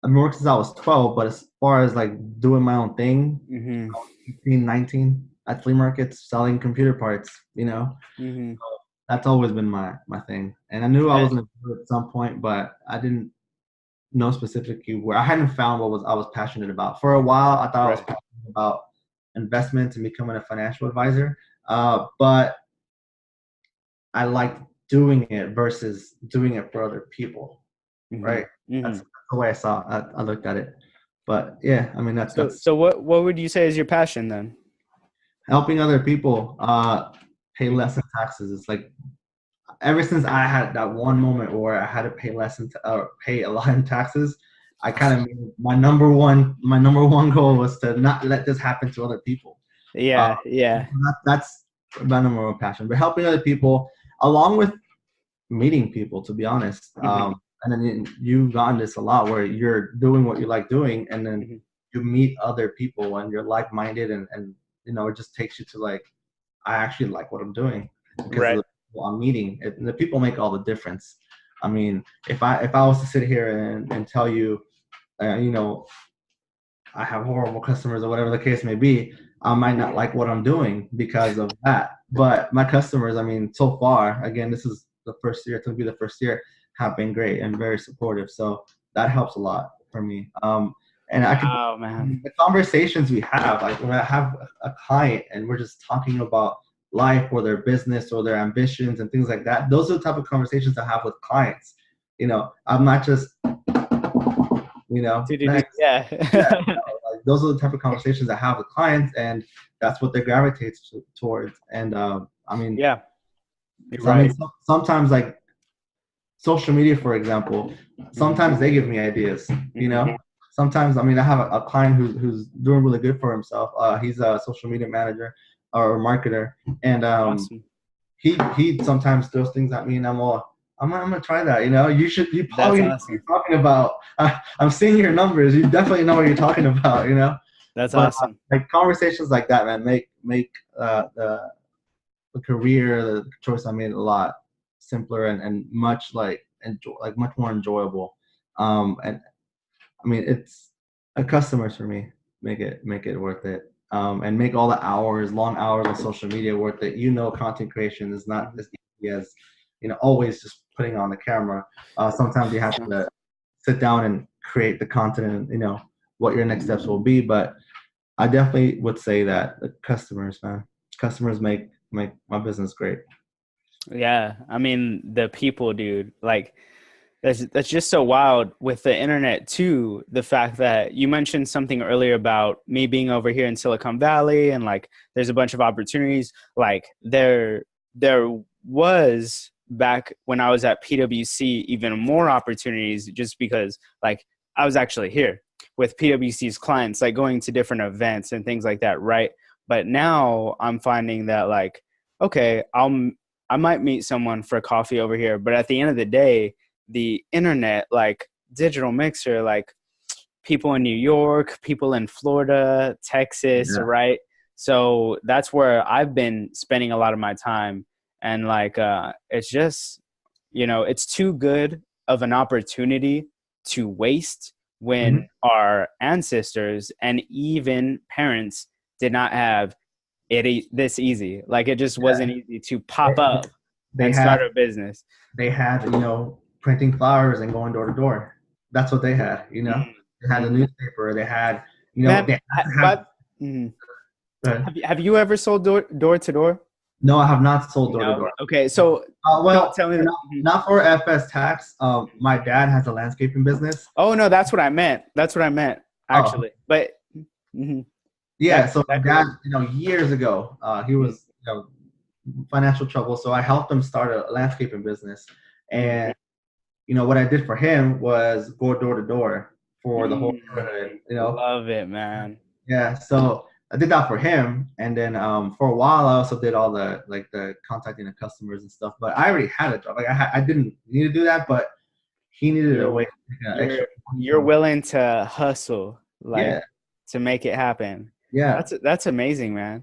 I've been working since I was 12. But as far as like doing my own thing, Mhm. 18, 19 at flea markets selling computer parts, Mhm. that's always been my thing. And I knew I was gonna do it at some point, but I didn't know specifically where. I hadn't found what was I was passionate about. For a while, I thought I was Right. passionate about investments and becoming a financial advisor. But I liked doing it versus doing it for other people, Mhm. right? That's Mhm. the way I looked at it. But yeah, I mean So that's so what would you say is your passion then? helping other people pay Mhm. less in taxes. It's like ever since I had that one moment where I had to pay less pay a lot in taxes, I kind of made my number one goal was to not let this happen to other people. Uh, Yeah, yeah. that's my number one passion. But helping other people, along with meeting people, to be honest. Mhm. And then you've gotten this a lot where you're doing what you like doing, and then Mhm. you meet other people and you're like-minded, and it just takes you to like, I actually like what I'm doing because of Right. the people I'm meeting. The people make all the difference. I mean, if I was to sit here and tell you, uh, you know, I have horrible customers or whatever the case may be, I might not like what I'm doing because of that. But my customers, I mean, so far, again, this is the first year, it's gonna be the first year, have been great and very supportive. So that helps a lot for me. And I could Wow, man. the conversations we have, like when I have a client and we're just talking about life or their business or their ambitions and things like that, those are the type of conversations I have with clients. I'm not just, next. Yeah. Yeah, like those are the type of conversations I have with clients, and that's what they gravitate towards. And I mean, Yeah, you're so I mean, right. sometimes like social media, for example, Mhm. sometimes they give me ideas. You Mhm. know, sometimes I mean, I have a client who's doing really good for himself. He's a social media manager or marketer, and Awesome. he sometimes throws things at me, and I'm gonna try that. You That's probably know what awesome. you're talking about. I'm seeing your numbers. You definitely know what you're talking about. That's But awesome. like conversations like that, man, make the career, the choice I made a lot simpler and much much more enjoyable. And I mean, it's customers for me make it worth it. And make all the long hours of social media worth it. Content creation is not Mhm. as easy as always just putting on the camera. Sometimes you have to sit down and create the content, and what your next steps will be. But I definitely would say that the customers, man, customers make my business great. Yeah, I mean the people, dude. Like that's just so wild with the internet too. The fact that you mentioned something earlier about me being over here in Silicon Valley and like there's a bunch of opportunities. Like there was back when I was at PwC even more opportunities just because like I was actually here with PwC's clients, like going to different events and things like that, right? But now I'm finding that like, okay, I might meet someone for coffee over here, but at the end of the day, the internet, like digital mixer, like people in New York, people in Florida, Texas, Yeah. right? So that's where I've been spending a lot of my time. And like, it's just, it's too good of an opportunity to waste when Hmm. our ancestors and even parents did not have this easy. Like it just wasn't easy to pop They, up they and had start a business. they had printing flyers and going door to door. That's what they had. They had a Mhm. newspaper. They had Man, they had to have. but mhm. uh, Have you ever sold door to door? no, I have not sold door to No. door. Okay, so tell me that. Mhm. Not for FS tax. My dad has a landscaping business. Oh no, that's what I meant. That's what I meant Oh, actually. But mhm, yeah. So my that could dad, work. years ago, he Mhm, was, financial trouble. So I helped him start a landscaping business. mhm, And, what I did for him was go door to door for the whole mhm. neighborhood, Love it, man. Yeah. So I did that for him. And then for a while, I also did all the contacting the customers and stuff. But I already had a job. Like I didn't need to do that, but he needed a way You're to make extra you're money you're from it. willing to hustle like Yeah. to make it happen. Yeah. That's amazing, man.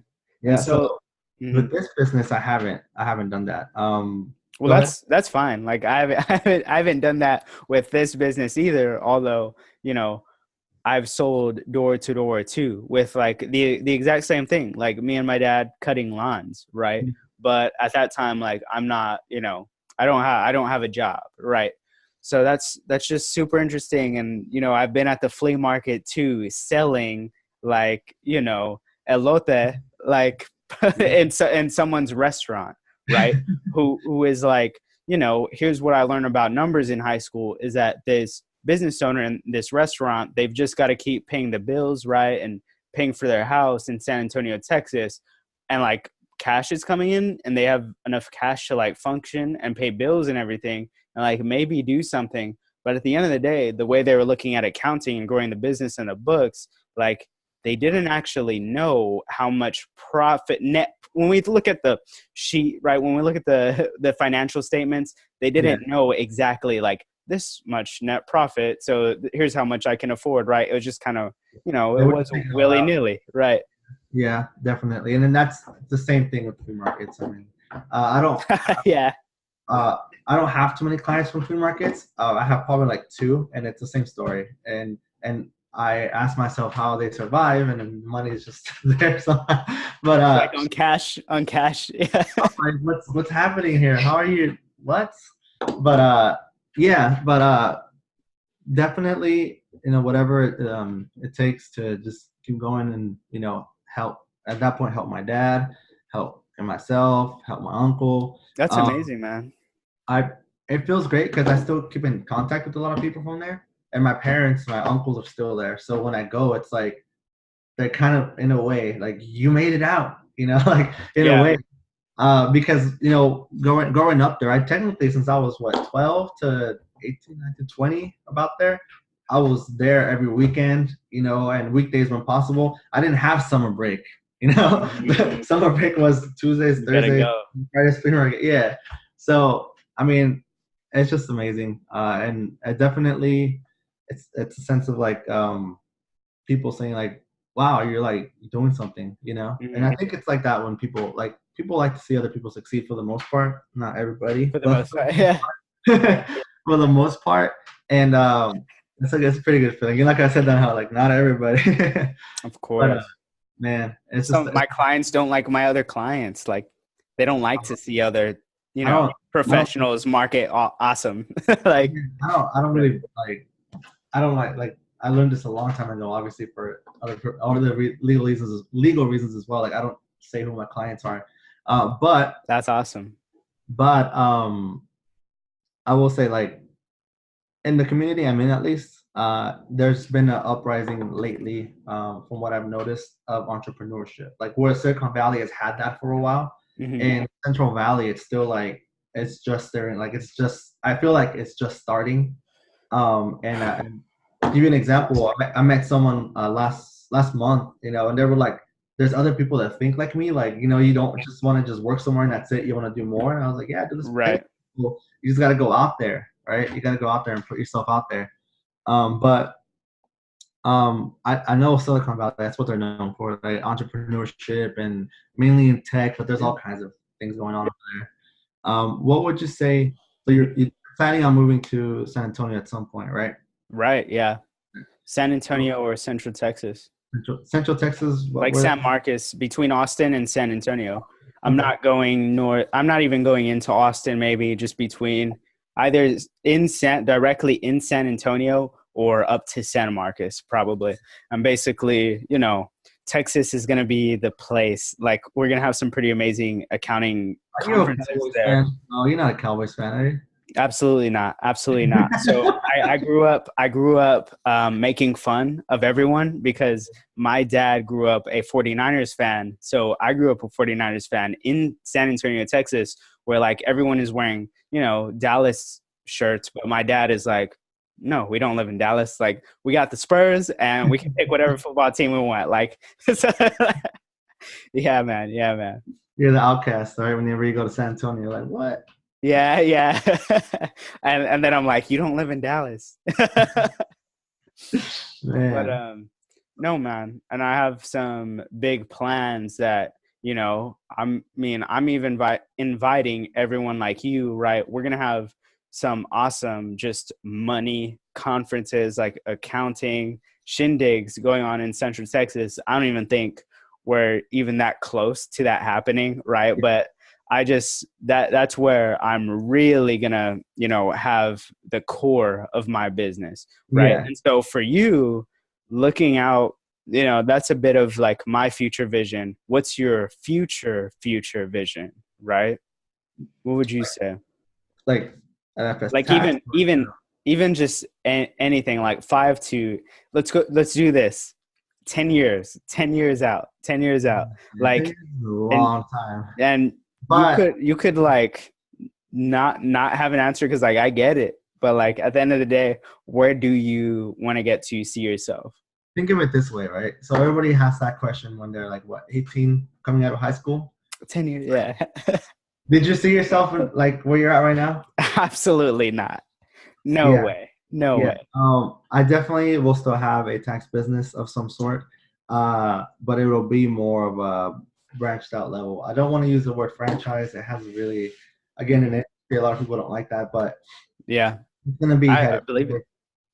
And Yeah. So so, mhm. with this business, I haven't done that. Well, Go ahead. that's fine. Like I haven't done that with this business either. Although I've sold door to door too, with like the exact same thing. Like me and my dad cutting lawns, right? But at that time, like I'm not, I don't have a job, right? So that's just super interesting. And I've been at the flea market too, selling like elote, like in someone's restaurant, right? Who is like, here's what I learned about numbers in high school is that this business owner in this restaurant, they've just got to keep paying the bills, right? And paying for their house in San Antonio, Texas. And like cash is coming in and they have enough cash to like function and pay bills and everything and like maybe do something. But at the end of the day, the way they were looking at accounting and growing the business and the books, like they didn't actually know how much profit net when we look at the sheet, right? When we look at the financial statements, they Yeah. didn't know exactly like this much net profit. So here's how much I can afford, right? It was just kind of, it They were was figuring it all willy out. nilly, right? Yeah, definitely. And then that's the same thing with flea markets. I mean, I don't Yeah. uh, I don't have too many clients from flea markets. I have probably like two, and it's the same story. And I ask myself how they survive, and then the money is just there. So, but Like on cash. Yeah. like, what's happening here? How are you? What? But yeah, but definitely, whatever it takes to just keep going and help at that point, help my dad, help myself, help my uncle. That's Um, amazing, man. I it feels great because I still keep in contact with a lot of people from there, and my parents, my uncles are still there. So when I go, it's like they're kind of in a way like you made it out, like in a Yeah. way. Because growing up there, I technically since I was what 12 to 18, 19, 20 about there, I was there every weekend, and weekdays when possible. I didn't have summer break, Mhm. Summer break was Tuesdays, You gotta Thursdays, go. Fridays, flea market. Yeah. So I mean, it's just amazing, and definitely, it's a sense of like people saying like, "Wow, you're like doing something," And I Mhm. think it's like that when people like to see other people succeed for the most part. Not everybody, For the but most part. Yeah. for the most part. And it's a pretty good feeling. And like I said, that how like not everybody, Of but course. man, it's just Some my clients don't like my other clients. Like they don't like to see other, I don't I don't professionals market awesome. Like I don't really like I don't like I learned this a long time ago. Obviously, for other legal reasons as well. Like I don't say who my clients are, but that's awesome. but I will say like in the community I'm in at least, there's been an uprising lately, from what I've noticed of entrepreneurship. Like where Silicon Valley has had that for a while, Hmm. in Central Valley, it's still like it's just there. Like it's just I feel like it's just starting. And to give you an example, I met someone last month, and they were like, "There's other people that think like me. Like you don't just want to just work somewhere and that's it. You want to do more." And I was like, "Yeah, do this for 10 Right. people. You just got to go out there, right? You got to go out there and put yourself out there." But I know Silicon Valley, that's what they're known for, like entrepreneurship and mainly in tech, but there's all kinds of things going on over there. What would you say? So you're planning on moving to San Antonio at some point, right? Right. Yeah. San Antonio or Central Texas. Central Texas. like Where? San Marcos, between Austin and San Antonio. I'm Okay. not going north. I'm not even going into Austin. Maybe just between either directly in San Antonio or up to San Marcos. Probably. I'm basically, Texas is going to be the place. Like we're going to have some pretty amazing accounting Are you a conferences Cowboys there. fan? No, you're not a Cowboys fan, are you? Absolutely not. Absolutely not. So I grew up making fun of everyone because my dad grew up a 49ers fan. So I grew up a 49ers fan in San Antonio, Texas, where like everyone is wearing, Dallas shirts. But my dad is like, no, we don't live in Dallas. Like we got the Spurs and we can pick whatever football team we want. Like, yeah, man. Yeah, man. You're the outcast, right? Whenever you go to San Antonio, you're like, what? Yeah, yeah. and then I'm like, you don't live in Dallas. Man. But no, man. And I have some big plans that, I'm even inviting everyone like you, right? We're going to have some awesome just money conferences like accounting shindigs going on in Central Texas. I don't even think we're even that close to that happening, right? But I just that's where I'm really gonna, have the core of my business, right? Yeah. And so for you, looking out, that's a bit of like my future vision. What's your future vision, right? What would you say? Like NFS Like tax. even just anything like let's do this 10 years out, like, It's a and long time. and But you could like not have an answer because like I get it, but like at the end of the day, where do you want to get to see yourself? think of it this way, right? So everybody has that question when they're like, what, 18, coming out of high school? 10 years, yeah. Did you see yourself in, like where you're at right now? Absolutely not. No Yeah. way. No Yeah. way. I definitely will still have a tax business of some sort, but it will be more of a branched out level. I don't want to use the word franchise. It has really, again, in industry, a lot of people don't like that, but Yeah, it's going to be I headed believe it.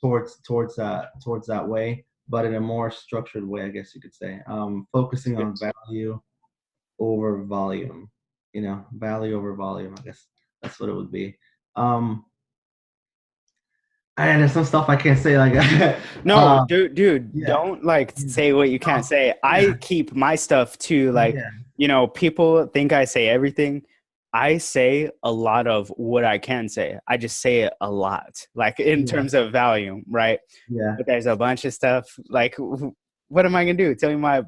towards that way, but in a more structured way, I guess you could say. Focusing on value over volume, value over volume. I guess that's what it would be. And there's some stuff I can't say like No, dude, yeah, don't like say what you can't say. yeah, I keep my stuff too. Like, yeah, people think I say everything. I say a lot of what I can say. I just say it a lot, like in yeah, terms of volume, right? yeah, But there's a bunch of stuff. Like, what am I gonna do? Tell me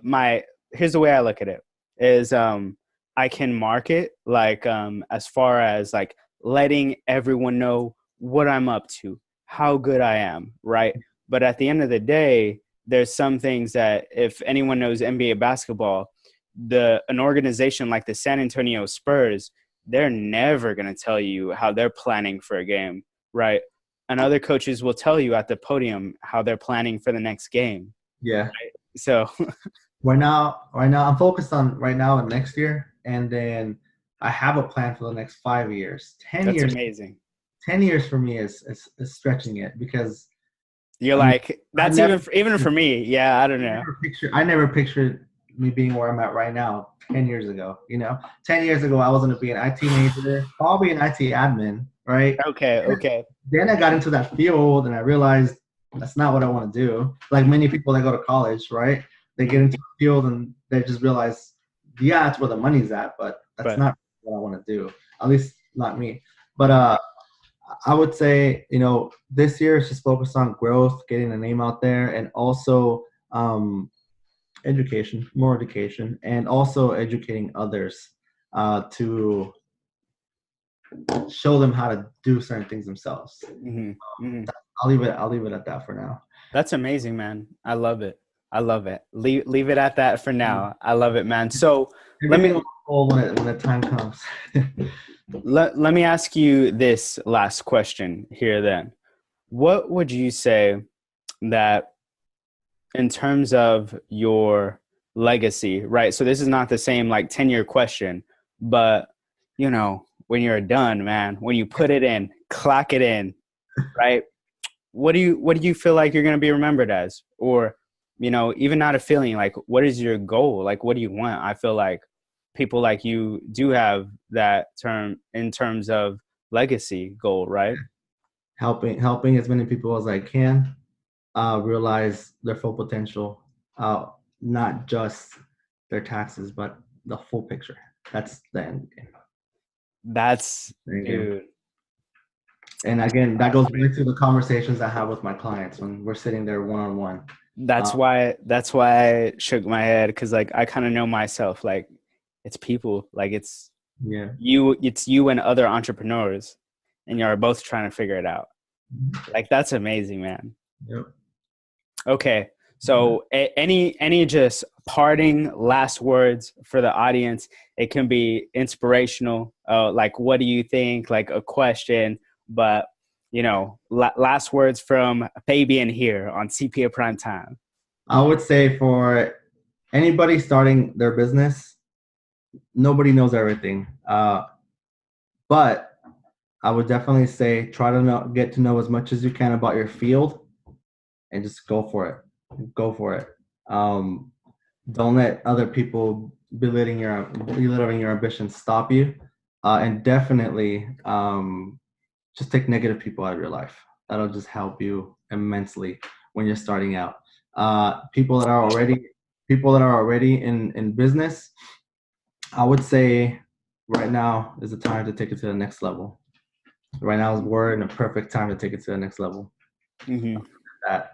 my. Here's the way I look at it: is I can market like as far as like letting everyone know what I'm up to, how good I am, right? But at the end of the day, there's some things that if anyone knows NBA basketball, an organization like the San Antonio Spurs, they're never going to tell you how they're planning for a game, right? And other coaches will tell you at the podium how they're planning for the next game. yeah. Right? So Right now, I'm focused on right now and next year, and then I have a plan for the next 5 years. 10 that's years. amazing. 10 years for me is stretching it because You're like, that's even for me. Yeah, I don't know. I never pictured me being where I'm at right now 10 years ago. 10 years ago, I was going to be an IT major, probably an IT admin, right? Okay. Then I got into that field and I realized that's not what I want to do. Like many people that go to college, right? They get into the field and they just realize, yeah, that's where the money's at, but that's not what I want to do. At least not me. But I would say, this year is just focused on growth, getting the name out there, and also education, more education, and also educating others to show them how to do certain things themselves. I'll leave it at that for now. That's amazing, man. I love it. Leave it at that for now. I love it, man. So let me when the time comes. let me ask you this last question here then. What would you say that in terms of your legacy, right? So this is not the same like 10-year question, but when you're done, man, when you put it in, clock it in, right? What do you feel like you're going to be remembered as? Or, you know, even not a feeling, like what is your goal? Like, what do you want? I feel like people like you do have that term in terms of legacy goal, right? Helping as many people as I can realize their full potential, not just their taxes, but the full picture. That's the end game. That's, Again. dude. And again, that goes back to the conversations I have with my clients when we're sitting there one-on-one. That's why I shook my head, because like I kind of know myself. Like it's people, like it's you and other entrepreneurs, and you're both trying to figure it out. Like that's amazing, man. Yep. Okay, so any just parting last words for the audience? It can be inspirational, like what do you think, like a question, but you know, last words from Fabian here on CPA Prime Time. I would say for anybody starting their business, nobody knows everything, but I would definitely say try to get to know as much as you can about your field, and just go for it. Go for it. Don't let other people belittling your ambitions stop you, and definitely just take negative people out of your life. That'll just help you immensely when you're starting out. People that are already in business, I would say right now is the time to take it to the next level. Right now we're in a perfect time to take it to the next level. Mm-hmm. That.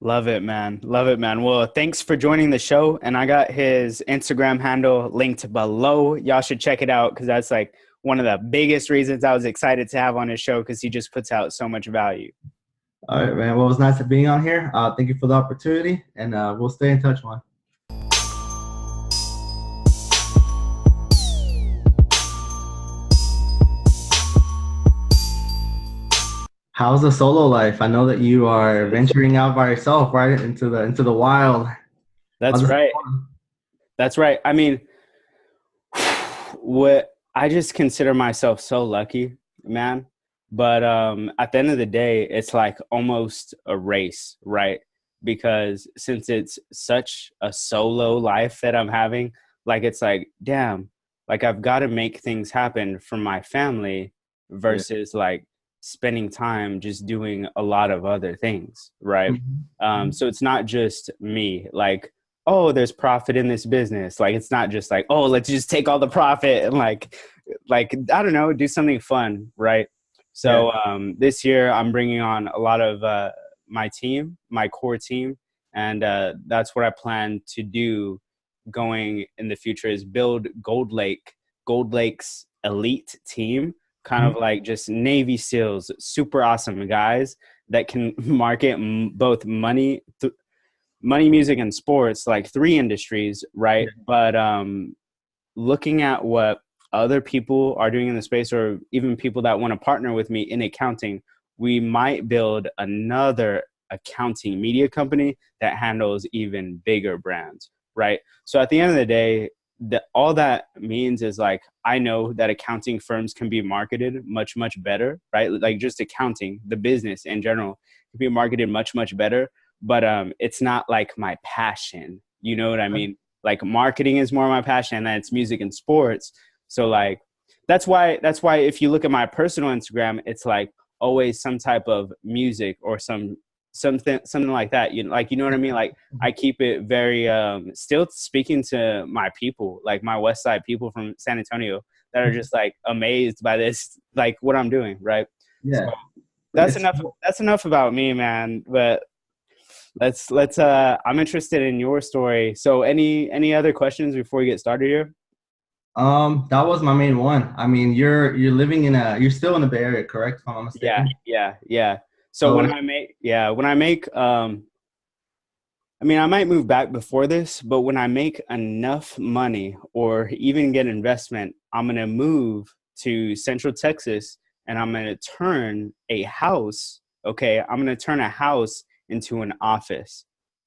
Love it, man. Love it, man. Well, thanks for joining the show. And I got his Instagram handle linked below. Y'all should check it out, because that's like one of the biggest reasons I was excited to have on his show, because he just puts out so much value. All right, man. Well, it was nice being on here. Thank you for the opportunity, and we'll stay in touch, man. How's the solo life? I know that you are venturing out by yourself, right, into the wild. That's right. That's right. I mean, what I just consider myself so lucky, man. But at the end of the day, it's like almost a race, right? Because since it's such a solo life that I'm having, like it's like, damn, like I've got to make things happen for my family versus like spending time just doing a lot of other things, right? So it's not just me, like, oh, there's profit in this business. Like, it's not just like, oh, let's just take all the profit and like, I don't know, do something fun, right? So this year I'm bringing on a lot of my team, my core team, and that's what I plan to do going in the future is build Gold Lake's elite team, kind of like just Navy SEALs, super awesome guys that can market both money, music, and sports, like 3 industries, right? But looking at what other people are doing in the space, or even people that want to partner with me in accounting, we might build another accounting media company that handles even bigger brands, right? So at the end of the day, all that means is like, I know that accounting firms can be marketed much, much better, right? Like just accounting, the business in general, can be marketed much, much better. But it's not like my passion. You know what I mean? Like marketing is more my passion, and that's music and sports. So like, that's why if you look at my personal Instagram, it's like always some type of music or something like that. You know what I mean? Like I keep it very still speaking to my people, like my West Side people from San Antonio that are just like amazed by this, like what I'm doing, right? Yeah. So that's enough about me, man. But let's I'm interested in your story. So any other questions before we get started here? That was my main one. I mean, you're you're still in the Bay Area, correct? If I'm not mistaken. Yeah. So when I make I mean, I might move back before this, but when I make enough money or even get investment, I'm going to move to Central Texas, and I'm going to turn a house. Okay. I'm going to turn a house into an office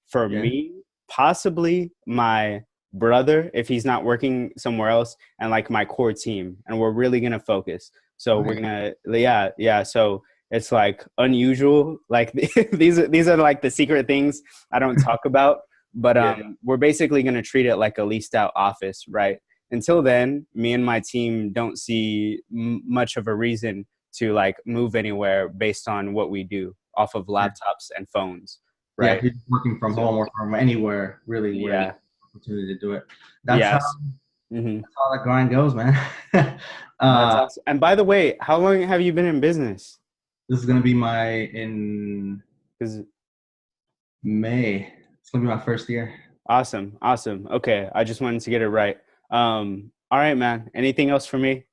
for me, possibly my brother, if he's not working somewhere else, and like my core team. And we're really going to focus. So we're going to, So it's like unusual. Like these are like the secret things I don't talk about. But Yeah. we're basically going to treat it like a leased out office, right? Until then, me and my team don't see much of a reason to like move anywhere based on what we do off of Yeah. laptops and phones, Yeah, right? people working from So home or from anywhere, really, where you yeah, have the opportunity to do it. That's how yes. Hmm. that's how that grind goes, man. That's uh, awesome. And by the way, how long have you been in business? this is gonna be my in Because May. It's gonna be my first year. awesome, awesome. Okay, I just wanted to get it right. All right, man. Anything else for me?